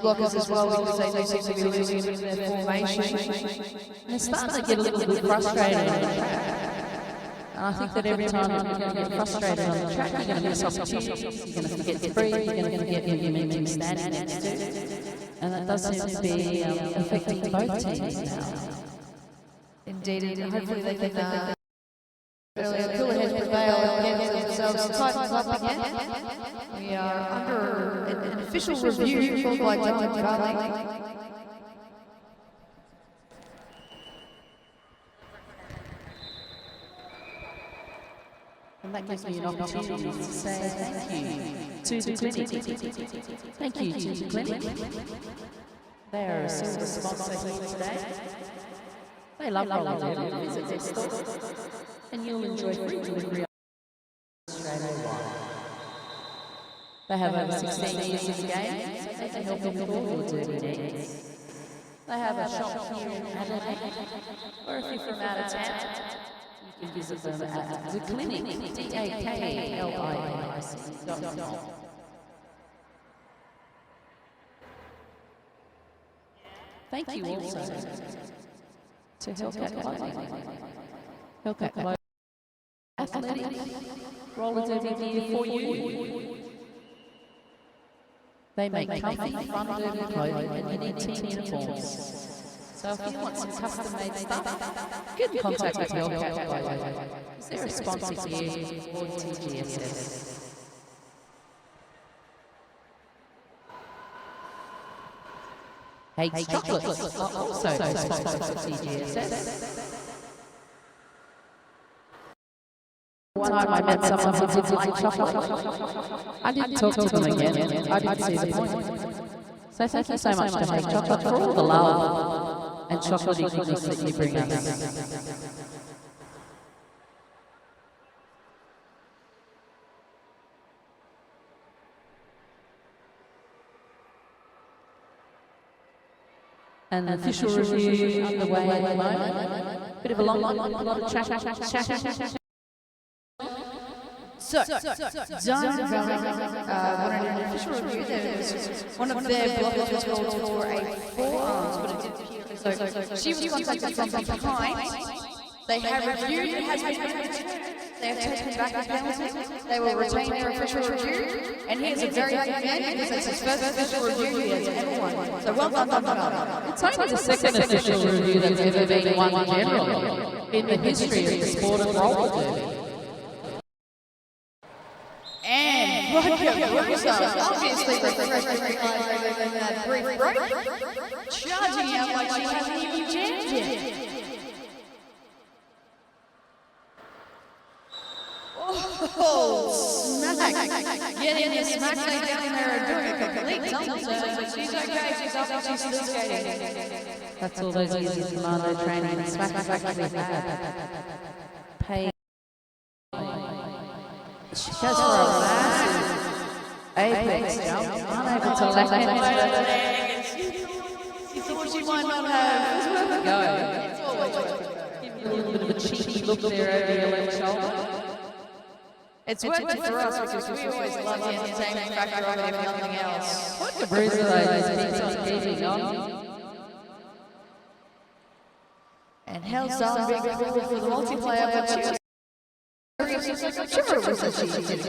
blockers as well, because they seem to be losing a bit of their formation. They're starting to get a little bit frustrated on the track. And I think that every time you're going to get frustrated on the track, you're going to miss opportunities, you're going to forget to breathe, you're going to get your momentum standing next to it. And that does seem to be affecting both teams now. Indeed, and hopefully they can cool ahead prevail and get themselves tightened up again. We are under an official review by Diamond Valley. And that gives me an opportunity to say thank you to the clinic. Thank you to the clinic. They are a silver sponsor here today. They love roller derby. Visit their store, and you'll enjoy free delivery Australia-wide. They have over 16 years in the game, so they can help you with all your derby needs. They have a shop here in Adelaide, or if you're from out of town, you can visit them at the clinic, DAKLINIC.com. Thank you also to Hellcat Clothing. Hellcat Clothing, athletic roller derby gear for you. They make comfy, fun derby clothing, and you need team uniforms. So if you want some custom-made stuff, get in contact with Hellcat Clothing. They're a sponsor here for TGSS. Hates chocolates are also a sponsor for TGSS. One time I met someone who didn't like chocolate. I didn't talk to them again. I didn't see the point. So thank you so much to Hate Chocolate for all the love and chocolatey goodness that you bring us. And the official review underway at the moment. Bit of a long one, a lot of chat. So, Diamond Valley wanted an official review. There was one of their blockers was called for a forearms, but it didn't appear. So she was contacted from behind. They have reviewed, it has been returned. They have taken back the penalty. They will retain their official review. And here's a very good man because it's his first official review he has ever won. So well done, Diamond Valley. It's only the second official review that's ever been won in general in the history of the sport of roller derby. And Roger Bruiser, obviously refreshing that brief break, charging out like she hasn't even jammed yet. Oh, smack! Getting the smack down there and doing a complete tumble. But she's okay, she's up and she's still skating. That's all those years of commando training and smack actually had. Paid. She goes for a massive apex jump, unable to let it. She thought she might not have. Go. Give you a little bit of a cheeky look there over your left shoulder. It's working for us because we always love the entertainment factor of it, if nothing else. What the Bruiser though just keeps on keeping on. And hell's done big call for the multiplayer, but she was sure it was that she did it.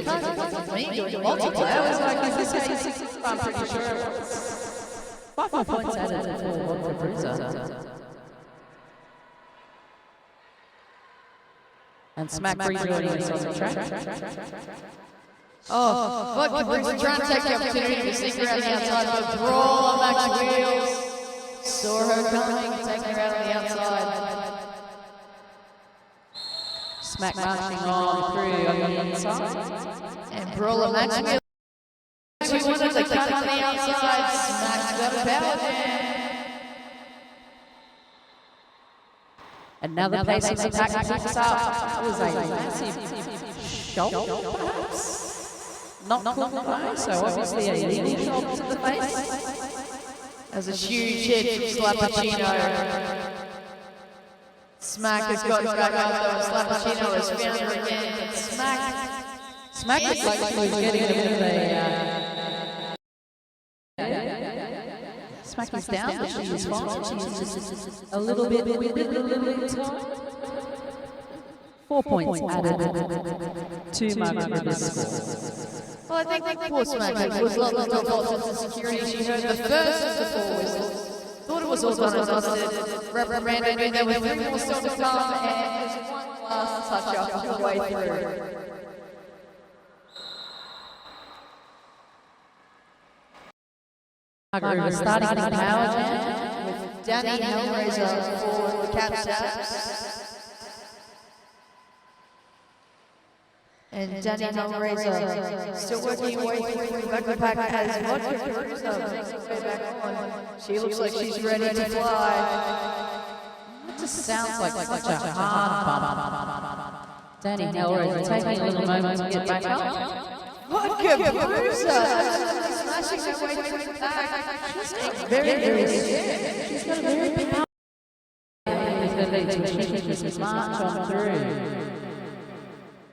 Me doing multiplayer, I was like, is this how you see it? I'm pretty sure it was. 5 points added for the Bruiser. And smack rejoining us on the track. Oh, Vodka Bruiser trying to take the opportunity to sneak around the outside, but Brawl Max Wheels saw her coming, taking her out on the outside. Smack marching on through on the inside. And Brawler Max Wheels 200, they come on the outside, Smack's got a power jam. Another pace of attack picks up. That was a massive shock, perhaps? Not cool, so obviously a leading shock to the face. That was a huge hit from Slappuccino. Smack has got back up though, Slappuccino has found her again. Smack looks like she was getting a bit of Smack is down, but she is fine. She's just a little bit tired. 4 points added to Margaret River's score. Well, I think poor Smack was locked into a box of security. She heard the first of the 4 whistles. Thought it was all done and dusted. Reprimanded me, there was 3 more still to come, and there's one last touch-up on the way through. Margaret River starting the power jam with Danny Hellraiser for the cap steps. And Danny Hellraiser still working her way through the back of the pack as Vodka Cruiser makes her way back on. She looks like she's ready to fly. It just sounds like such a hard bump. Danny Hellraiser taking a little moment to get back up. Vodka Cruiser smashing her way through the pack. She's very scared. She's got a very powerful with her legs, which she can just march on through.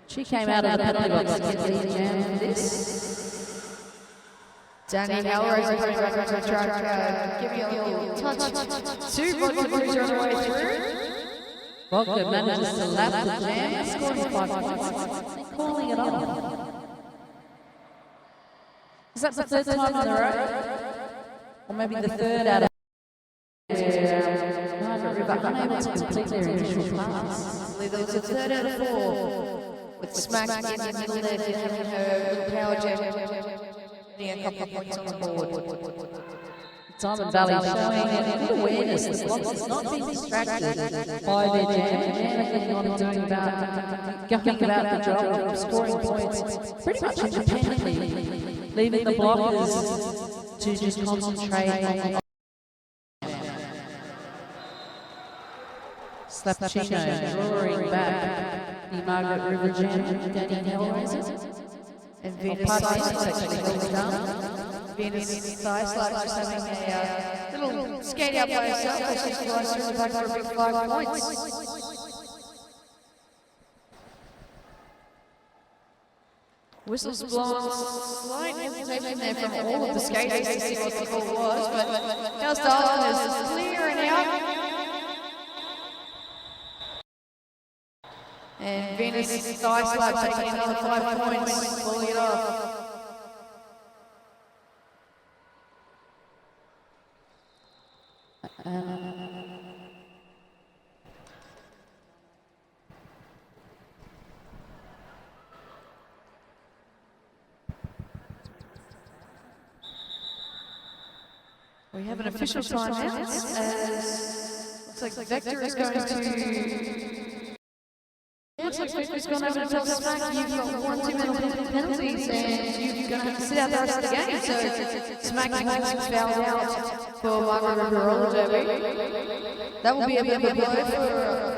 She came out of the penalty box to get the jam for this. Danny Hellraiser comes back onto the track, giving a little touch to Vodka Cruiser on the way through. Vodka manages to lap the jam, scoring 5 points, and calling it off. Is that the third time in a row? Or maybe the third out of Margaret River unable to complete their initial pass? I believe there was a third out of 4. With Smack in the middle there, having her little power jam, getting a couple of points on the board. Diamond Valley showing a good awareness that Lots not being distracted by their jam and on doing gucking about the job of scoring points pretty much independently, leaving the blockers to just concentrate on the Slappuccino drawing back the Margaret River jam, Danny Hellraiser. And Venus Sci-fi actually held down. Venus Sci-fi just having a little skate out by herself as she flies through the back for a big 5 points. Whistles blown, slight hesitation there from all of the skaters to see what the call was, but now Starlin is clearing out. And Venus Thigh Slap taking another 5 points, pulling it off. We have an official timeout as looks like Vector is going to. Looks like Victor's gone over to tell Smack you've got 1 too many penalties and you're going to have to sit out the rest of the game. So Smack has fouled out for Margaret River Roller Derby. That will be a bit of a blow for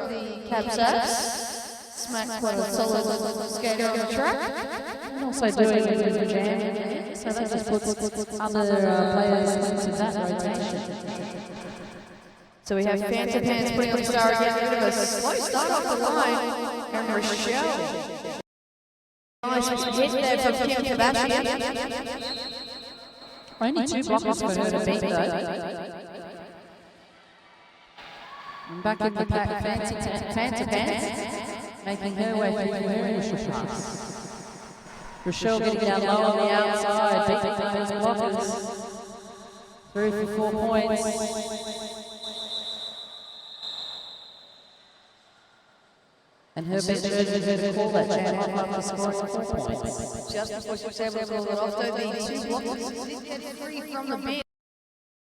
the Cab Saps. Smack quite a solid skater on the track. And also doing a bit of a jam, so that just puts other players into that rotation. So we have Phantom Pants putting on the star again, a bit of a slow start off the line. And Rochelle. Nice hit there from Kim Kardashian. Only 2 blockers for her to beat though. And back in the pack, Phantom Pants, making her way through her initial pass. Rochelle getting down low on the outside, beating those blockers. Through for 4 points. And her best version of her to call that jam off after scoring 4 points. Just before she was able to call it off, though, the 2 blockers did get free from the bench.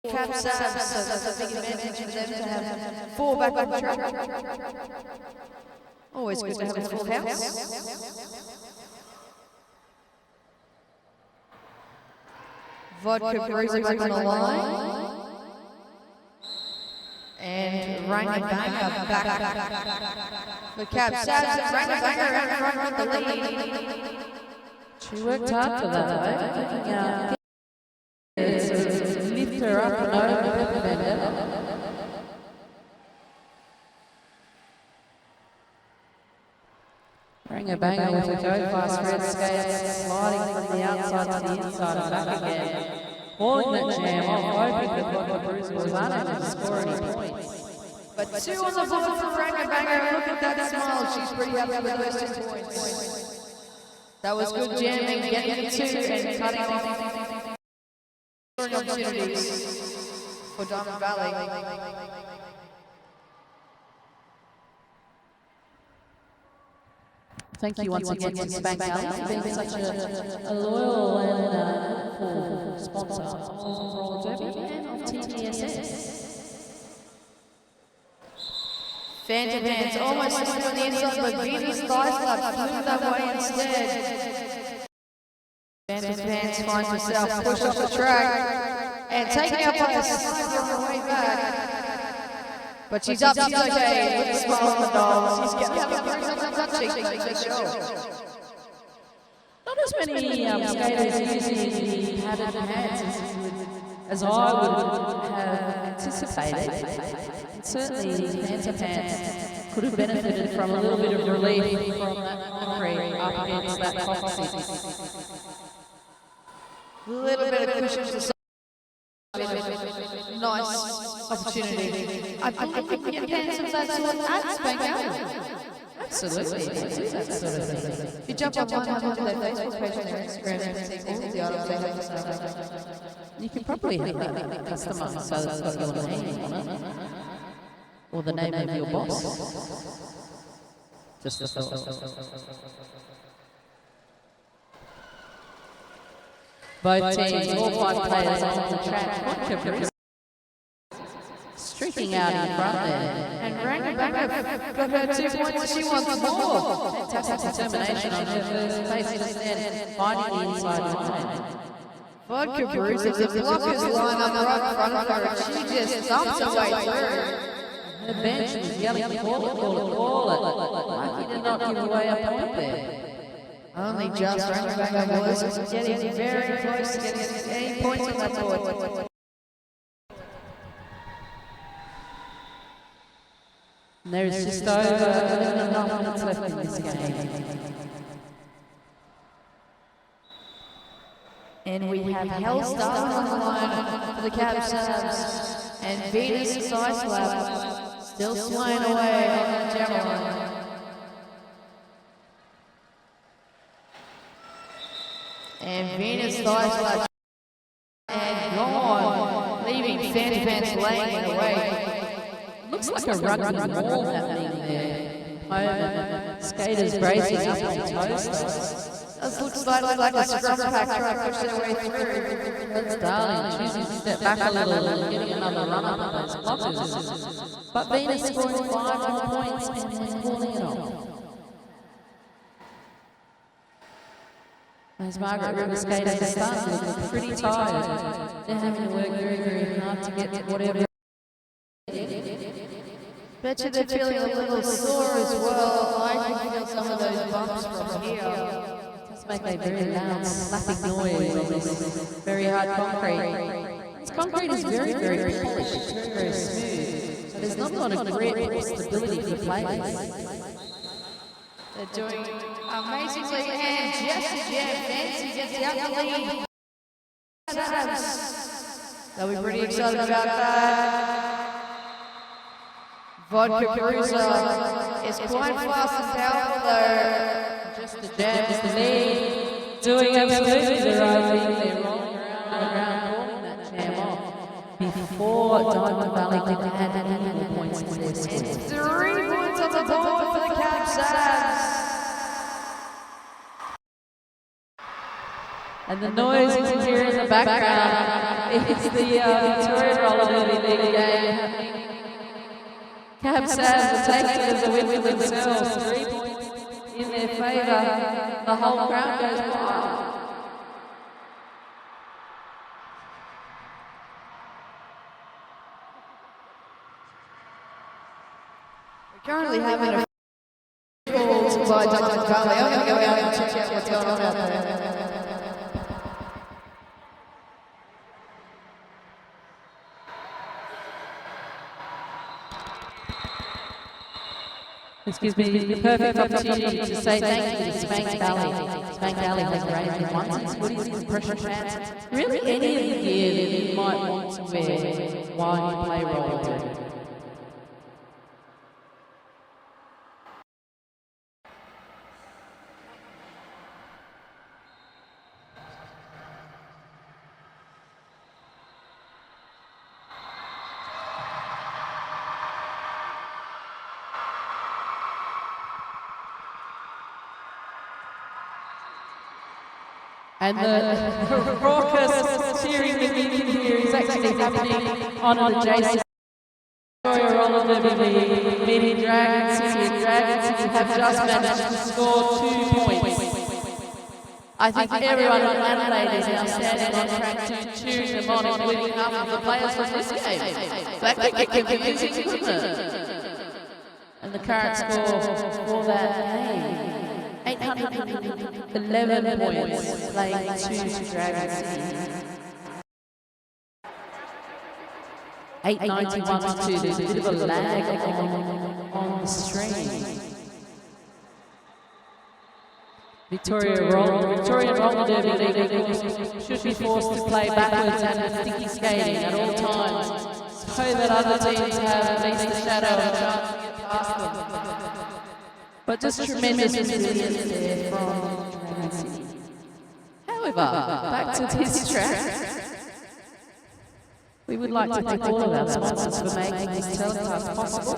Cab Sabs, so that's a big advantage for them to have 4 back on track. Always good to have a full house. Vodka Bruiser back on the line. And Ranger Banger back. The cab Sabs, Ranger Banger out front with the lead. She worked hard for that, though. Lift her up and over. Ranger Banger with a go fast red skate, sliding from the outside to the inside and back again. Hauling that jam off, hoping that Vodka Bruiser was unable to score any points. But 2 on the board for Ranger Banger. Look at that smile. She's pretty happy with those 2 points. That was good jamming, getting the 2 and cutting off opportunities for Diamond Valley. Thank you once again to Spank Alley for being such a loyal and full sponsor of Roller Derby and of TGSS. Phantom Hands almost slipped on the inside, but Venus thigh slap flew that way instead. Phantom Hands finds herself pushed off the track and taken out by a slider on the way back. But she's up, she's okay, with a smile on the nose. She's getting a bruise on the cheek. Not as many skaters using the padded pants as I would have anticipated. And certainly, Phantom Pants could have benefited from a little bit of relief from that concrete up against that toxic. A little bit of cushion to the side. Nice opportunity. I believe we can get pants of that sort at Spank Alley. Absolutely, they do that sort of thing. If you jump online and look at their Facebook page and their Instagram and see all of the items they have for sale. You can probably have that customised so that it's got your name on it. Or the name of your boss. Just the thought. Both teams, all 5 players on the track. Streaking out in front there. And Ranger Banger got her 2 points. She wants more. Fantastic determination on her first face just then, finding the inside line. Vodka Bruiser, the blockers line up right front of her. She just thumps her way through. The bench was yelling, call it. Lucky to not give away a point there. Only just Ranger Banger was getting very close to getting any points on that board. And there's just over 11.5 minutes left in this game. And we have Hellstar on the line for the Cab Sabs. And Venus Thigh Slap still swaying away on the javelin. And Venus Thigh Slap and gone, leaving Phantom Pants laying in the way. Looks like a rugby ball happening there. Home skaters bracing up on toes. This looks like a scrum pack trying to push their way through. That's Darling choosing to step back a little and getting another run up on those blockers. But Venus scoring 5 more points and then calling it off. As Margaret River skaters are starting to look pretty tired. They're having to work very, very hard to get to whatever. Bet you they're feeling a little sore as well. I can feel some of those bumps from here. It does make a very loud slapping noise on this very hard concrete. This concrete is very, very polished. It's very, very smooth. So there's not a lot of grip or stability for players. They're doing amazingly, and Jesse Jam Fancy gets out the lead. They'll be pretty excited about that. Vodka Bruiser is quite fast and powerful though. Just the jam is the lead. Doing absolutely the right thing. They're rolling around, rolling that jam off before Diamond Valley can add any more points to their score. It's 3 points on the board for the Cab Sabs. And the noise you can hear in the background is the Victoria Roller Derby League game. Cab Sabs are taking it as a win for themselves. 3 points in their favour. The whole crowd goes wild. Currently having a call by Donovan Valley. I'm going to go out and check out what's going on out there. This gives me the perfect opportunity to say thank you to Spank Valley. Spank Valley has raised one since Woody's compression pants. Really any of the gear that you might want to wear while you play roller derby. And the raucous cheering that you can hear is actually happening on the JC Roller Derby meeting Dragon City. And Dragon City have just managed to score 2 points. I think everyone on Adelaide is now standing on track to cheer them on, including half of the players from this game. That could get confusing, couldn't it? And the current score for that game. 811 points, playing 2 to Dragon City. 891 to 2. There's a bit of a lag on the stream. Victorian Roller Derby League should be forced to play backwards and sticky skating at all times, so that other teams have at least a shadow of a chance to get past them. But just tremendous resilience there from Dragon City. However, back to this track. We would like to thank all of our sponsors for making this telecast possible.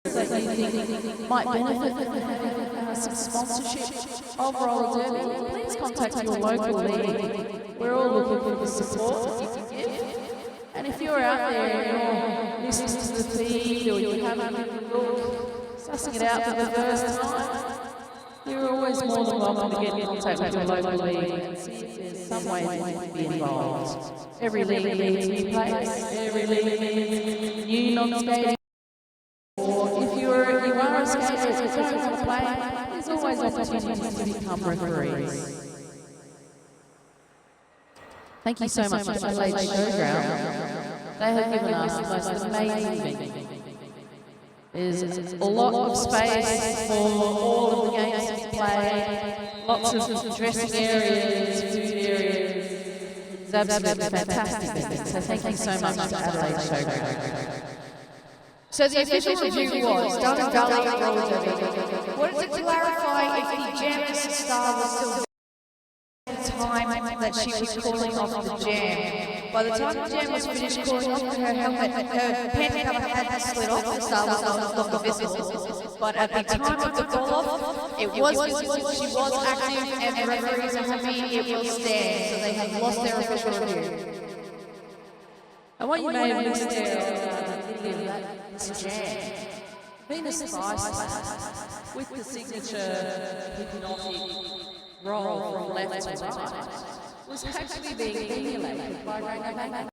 That you think might benefit from having some sponsorship of Roller Derby, please contact your local league. We're all looking for the support you can give. And if you're out there and you're listening to the feed or you haven't even looked, sussing it out for the first time, you're always more than welcome to get in contact with your local league and see if there's some way you can be involved. Every league needs new players, every league needs new non-skating. Or if you are a skater and you don't want to play, there's always opportunities to become referees. Thank you so much to Adelaide Showground. They have given us the most amazing venue. There's a lot of space for all of the games to play, lots of dressing areas, food areas. It's absolutely fantastic. So thank you so much to Adelaide Showground. So the official review was Donovan Valley and Roller Derby. Wanted to clarify if the jam star was still at the time that she was calling off the jam. By the time the jam was finished calling off, her helmet, her pen cover had slid off, the star was no longer visible. But at the time of the call off, it was visible, she was active, and the referees are happy it will stand, so they have lost their official review. And what you may have missed there is jam. Venus Spice with the signature hypnotic roll from left to right was actually being emulated by Rainbow.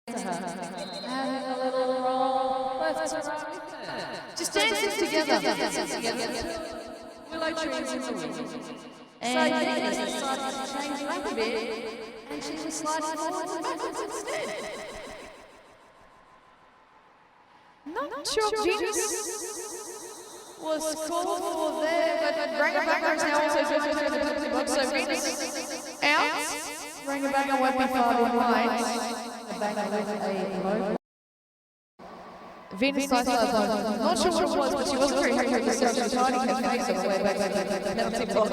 Having a little roll left to right. Just dancing together. Willow trees in the wind. And Venus decided to change back a bit, and she was sliding forwards and backwards instead. Not sure Venus was called for there, but Rangabanger is now also joining through the penalty box, so Venus out. Rangabanger won't be far behind. Venus slides out. Not sure what it was, but she wasn't very happy with herself. She was hiding her face on the way back to the penalty box.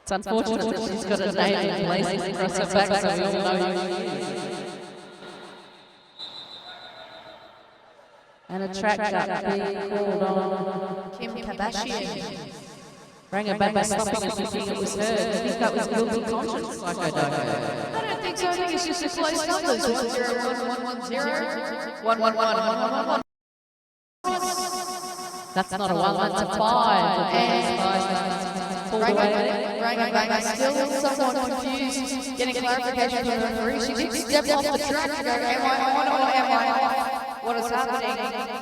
It's unfortunate that she's got a name in place across her back, so we all know who she is. And a track that being called on Kim Kardashian. Rangabanger stopping and thinking it was her. I think that was guilty conscience, like I don't know. I don't think so. I think it's just a close numbers. 1 0 1 1 1 0 1 1 1 1 1 1. That's not a 1, that's a 5. And Rangabanger still somewhat confused, getting clarification from the referee. She did step off the track to go, am I on or am I off? what is happening.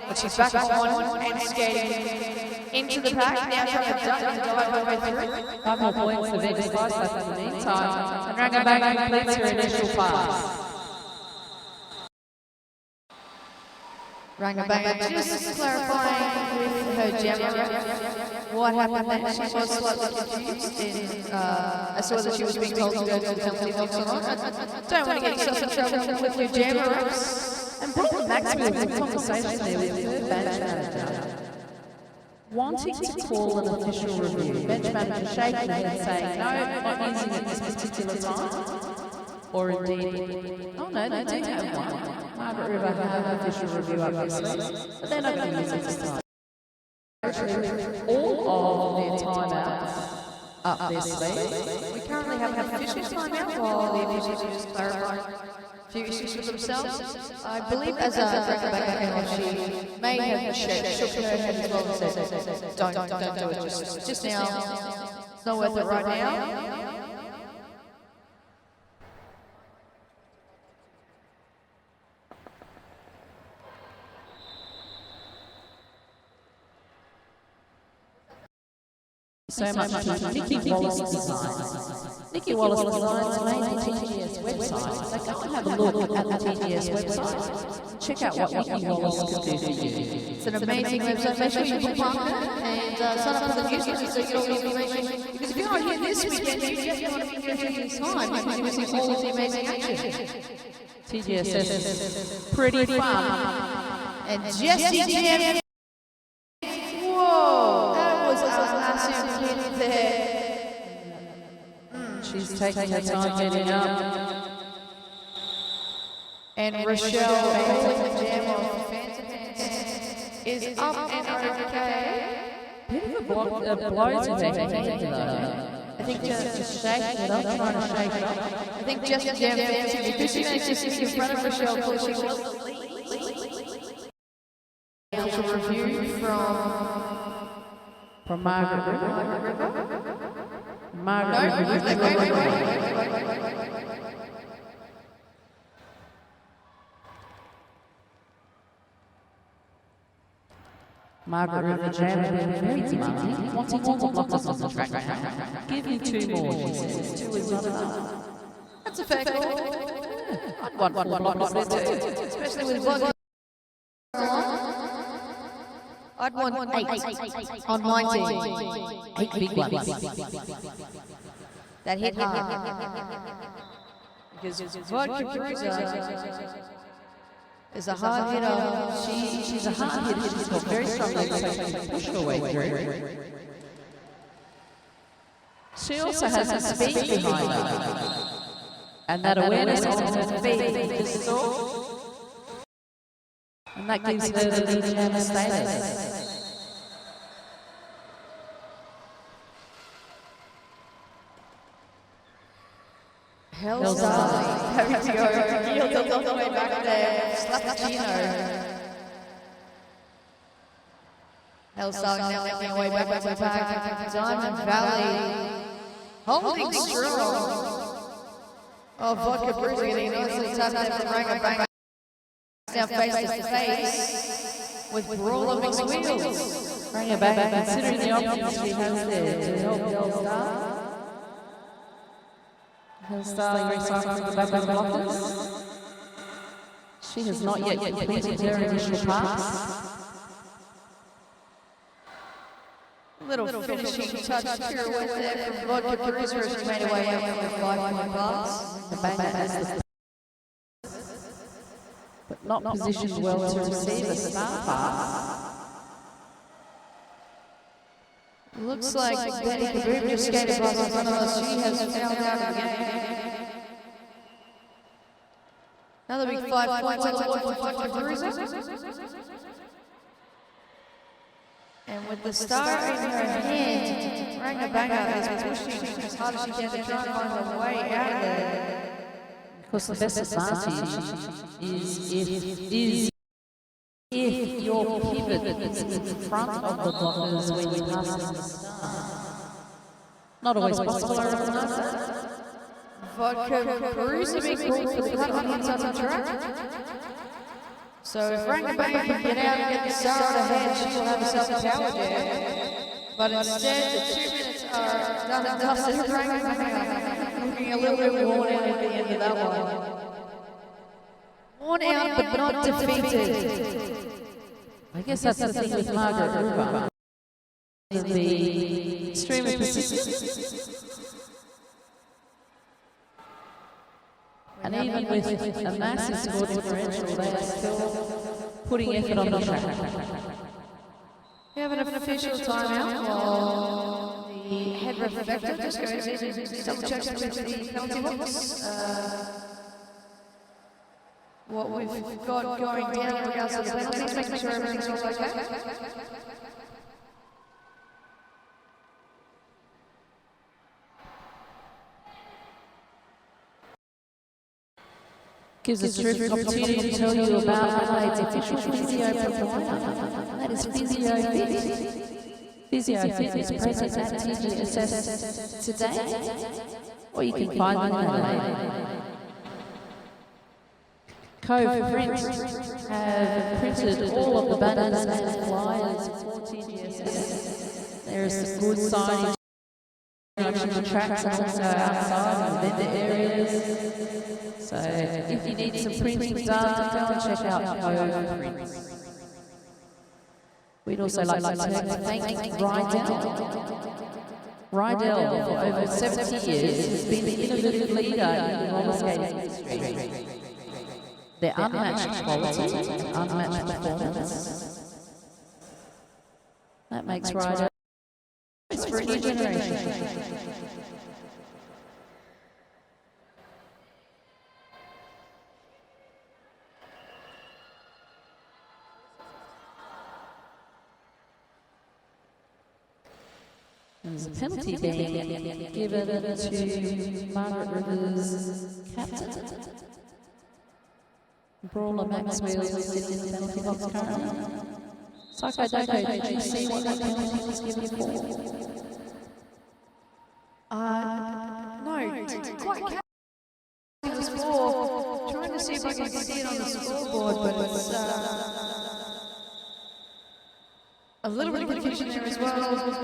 But she's back on and skating into the pack. Now trying to duck and dive her way through. 5 more points for Vegas Vice in the meantime. And Rangabaga completes her initial pass. Rangabaga just clarifying with her jammer what happened there. She was slightly confused as to whether she was being told to go to the penalty box or not. Don't want to get yourself in trouble with your jammer ups. And Brooklyn Maxwell had a conversation there with her bench manager, wanting to call an official review. Bench manager shaking her head saying, no, not using it this particular time. Or indeed, oh no, they do have one. Margaret River have an official review up this week, but they're not going to use it this time. All of their timeouts up this week. We currently have an official timeout while the officials just clarify a few issues for themselves. I believe as a Rangabaga came off, she may have shook her head as well and said, don't do it just now. It's not worth it right now. So much to Nikki Wallace designs. Nikki Wallace designs made the TGS website. So go and have a look at the TGS website. Check out what Nikki Wallace can do for you. It's an amazing website. Make sure you bookmark it and sign up for the newsletter so you get all the information. Because if you're not here this weekend, you definitely want to be here during this time because you're missing all of the amazing action. TGSS is pretty fun. And Jessie Jam. Whoa! That was a massive hit there. She's taking her time getting up. And Rochelle holding the jam off. Is up and okay. Bit of a blow to her head, though. I think just shaking it up, trying to shake it up. I think Jessie Jam fancy because she managed to sit in front of Rochelle pushing. Official review from Margaret River. Margaret River Jam has been very demanding, wanting all the blockers on the track now. Give me 2 more, she says. 2 is not enough. That's a fair call. I'd want 4 blockers there too. Especially with blockers. I'd want 8 on my team. 8 big ones. That hit hard. Because Vodka Cruiser is a hard hitter. She's a hard hitter. She's got very strong legs, so she can push her way through. She also has some speed behind her. And that awareness of her feet is and that gives her the lead jammer status. Hell's Darling, having to go yield all the way back there, Slappuccino. Hell's Darling now making her way back to the pack. Diamond Valley holding strong. Oh, Vodka Bruiser getting nicely tapped there from Rangabaga. Now face to face with Brawler Mixed Wheels. Rangabaga, considering the options she has there to help Hellstar. Hellstar recycling the back of blockers. She has not yet completed her initial pass. Little finishing touch pirouette there from Vodka Bruiser as she made her way up with a 5-point pass. Rangabaga has the but not positioned well to receive a star pass. Looks like Betty Kaboom just skated past in front of us. She has found out again. Another big 5 points on the board for Vodka Bruiser. And with the star in her hand, Rangabaga is pushing as hard as she can to try and find her way out of there. Because the best advantage is if your pivot is in front of the blockers when you're passing the star. Not always possible, I recognise that. Vodka Bruiser being called for the cut on the inside of the track. So if Rangababy can get out and get the Sarah ahead, she will have herself a power jam. But instead, the 2 minutes are done and dusted. Rangababy looking a little bit worn out at the end of that one. Worn out, but not defeated. I guess that's the thing with Margaret River. The extremely persistent. And even with a massive score differential, they are still putting effort on the track. We have an official timeout while the head ref Vector just goes in and double checks with the penalty box. What we've got going down in regards to the penalties, making sure everything's all okay. Gives us a terrific opportunity to tell you about Adelaide's official physio provider. That is PhysioFit. PhysioFit is present at TGSS today, or you can find them in Adelaide. Cove Print have printed all of the banners and flyers for TGSS. There is some good signage on the tracks and also outside in the vendor areas. So if you need some printing done, go and check out Cove Print. We'd also like to thank Rydell. Rydell, for over 70 years, has been the innovative leader in the roller skating industry. Their unmatched quality, unmatched performance. That makes Rydell for a new generation. There's a penalty being given to Margaret River's captain. Brawler Maxwell is sitting in the penalty box currently. Psycho Doko, did you see what that penalty was given for? No, didn't quite catch the score. Trying to see if I can see it on the scoreboard, but it's a little bit of confusion there as well.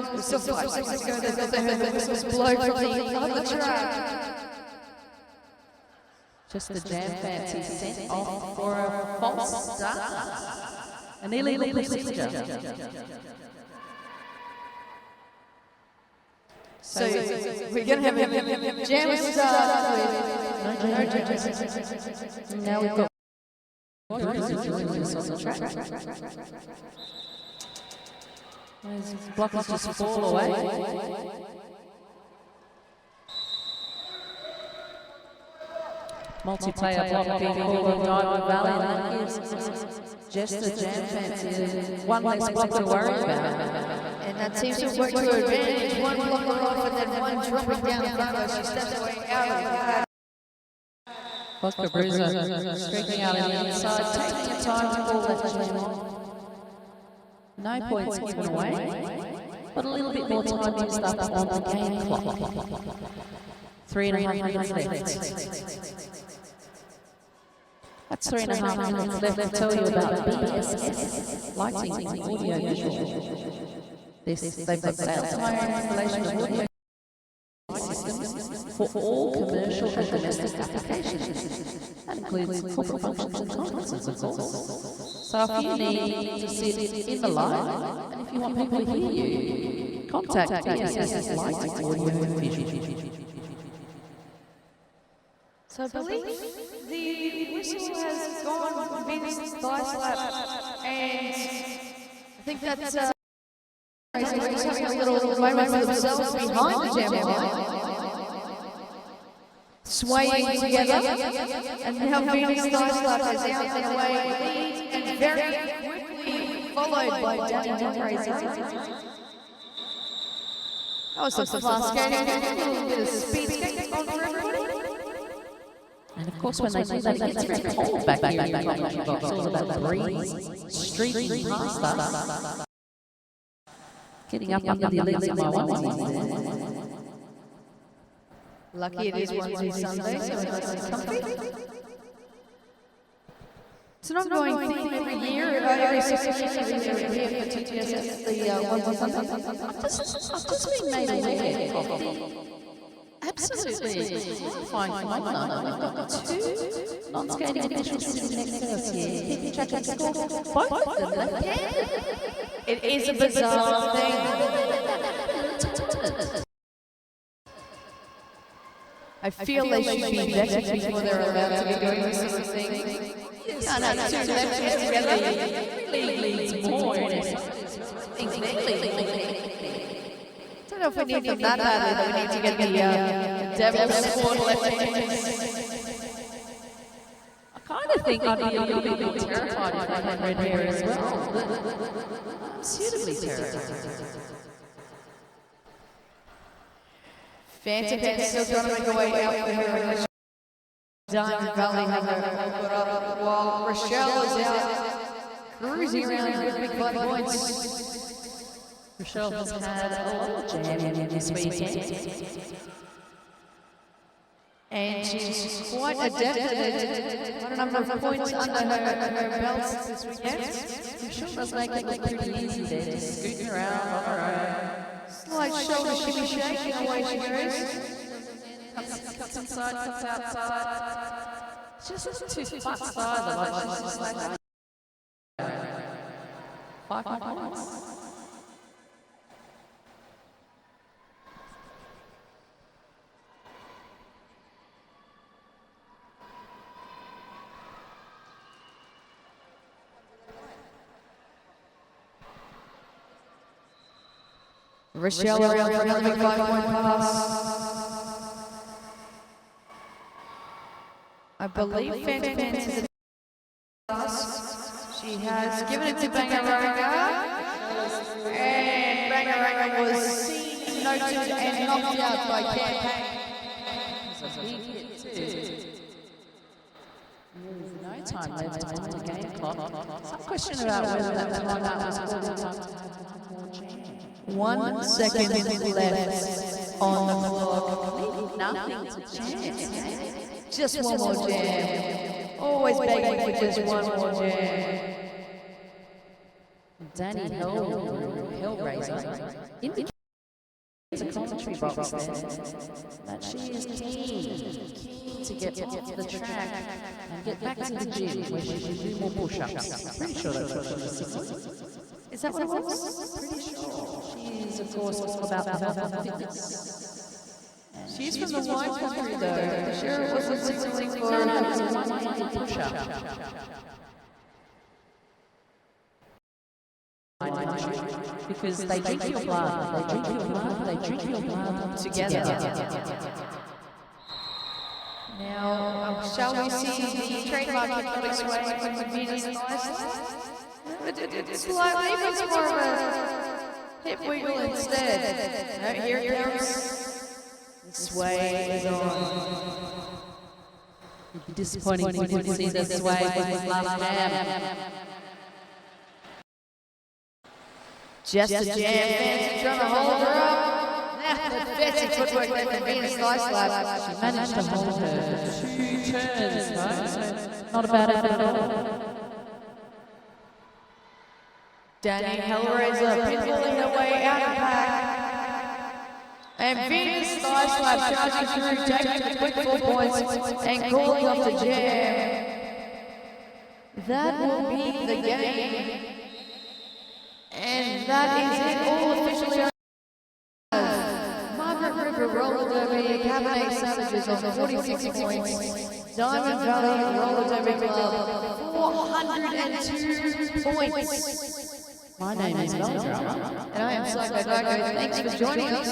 It was still 5 seconds ago they thought they heard the whistles blow from the other track. Just the jam fancy sent off for a false start. An illegal procedure. So we're going to have jam start with no jam. Now we've got Bruce on the track. Blockers just fall away. Multiplayer block being called on Diamond Valley, and that gives just a jam fancy one less block to worry about. And that seems to work to her advantage. One blocker off and then one dropping down in front of her. She steps away out of the Vodka Bruiser streaking out on the inside, taking the time to pull that jam off. No points given away, but a little bit more time used up on the game clock. 3.5 minutes left. That's 3.5 minutes left to tell you about BSS, lighting and audio visual. They've got sales hire installation of audio systems for all commercial and domestic applications. That includes corporate functions and conferences, of course. So if you need to sit in the light, and if you want people to hear you, contact BSS Lighting Audio and Visual. So I believe the whistle has gone Venus thigh slap, and I think that's we're just having a little moment for themselves behind the jam line. Swaying together, and now Venus thigh slap is out and away, and very quickly followed by Danny Crazy. That was some fast skating, a little bit of speed skating on for everybody. And of course, when they do that, it gets very cold back in the commentary box. All of that breeze streaking past us. Getting up under the legs of my onesies there. Lucky it is onesie Sunday, so it's nice and comfy. It's an ongoing theme every year, every 6 years, every year here for TGSS, the one for something. I've just been made aware of the absolutely horrifying phenomenon. We've got two non-skating officials sitting next to us here, keeping track of the score, both of them left-handed. It is a bizarre thing. I feel they should be vetted before they're allowed to be doing this sort of thing. No, two left-handed together really leads more in it. I don't know if we need them that badly, but we need to get the devil's sword left-handed. I kind of think I'd be a little bit more terrified if I had red hair as well. Suitably terrified. Phantom still trying to make a way out for her. Diamond Valley have her put up while Rochelle is out cruising around with big 5 points. Rochelle has had a lot of jam this weekend. And she's quite adept at it. Quite a number of points under her belt this weekend. Rochelle does make it look pretty easy there, just scooting around on her own. Slight shoulder shimmy shake, away she goes. Cuts inside, cuts outside. She just isn't too fussed either, like she's just like 5 points. Rochelle around for another big 5-point pass. I believe Phantom Pants is the pass. She has given it to Bangaranga. And Bangaranga was seen, noted, and knocked out by Campaign. No time left on the game clock. Some question about whether that timeout was called in time to have more jam. 1 second left on the clock. Nothing to chance. Just one more jam. Always begging for just one more jam. Danny Hellraiser indicates a commentary box there that she is keen to get off the track and get back to the gym where she can do more push-ups. Pretty sure that's what she was signaling. Is that what it was? Pretty sure. She is, of course, all about the health and fitness. She's from the wine country, though. Sure, it wasn't signaling for a one-handed push-up. Because they drink your blood, they drink your blood, they drink your blood together. Now, shall we see the trademark hypnotic sway from the Venus Ice? Slightly, but it's more of a hip wiggle instead. No, here it comes. The sway is on. It'd be disappointing if you didn't see the sway with his last jam. Just a jam, Fancy trying to hold her up. Nah, the Betsy footwork there from Venus Ice Lab. She managed to hold her for 2 turns, right? So not a bad effort at all. Danny Hellraiser pinballing her way out of the pack. And Venus Ice Lab charging through, taking the quick 4 points and calling off the jam. That will be the game. And that is it, all officially on Margaret River Roller Derby, Cabernet Savages on 46 points. Diamond Valley Roller Derby Club, 402 points. My name is Meldra. And I am Psycho Dago. Thanks for joining us.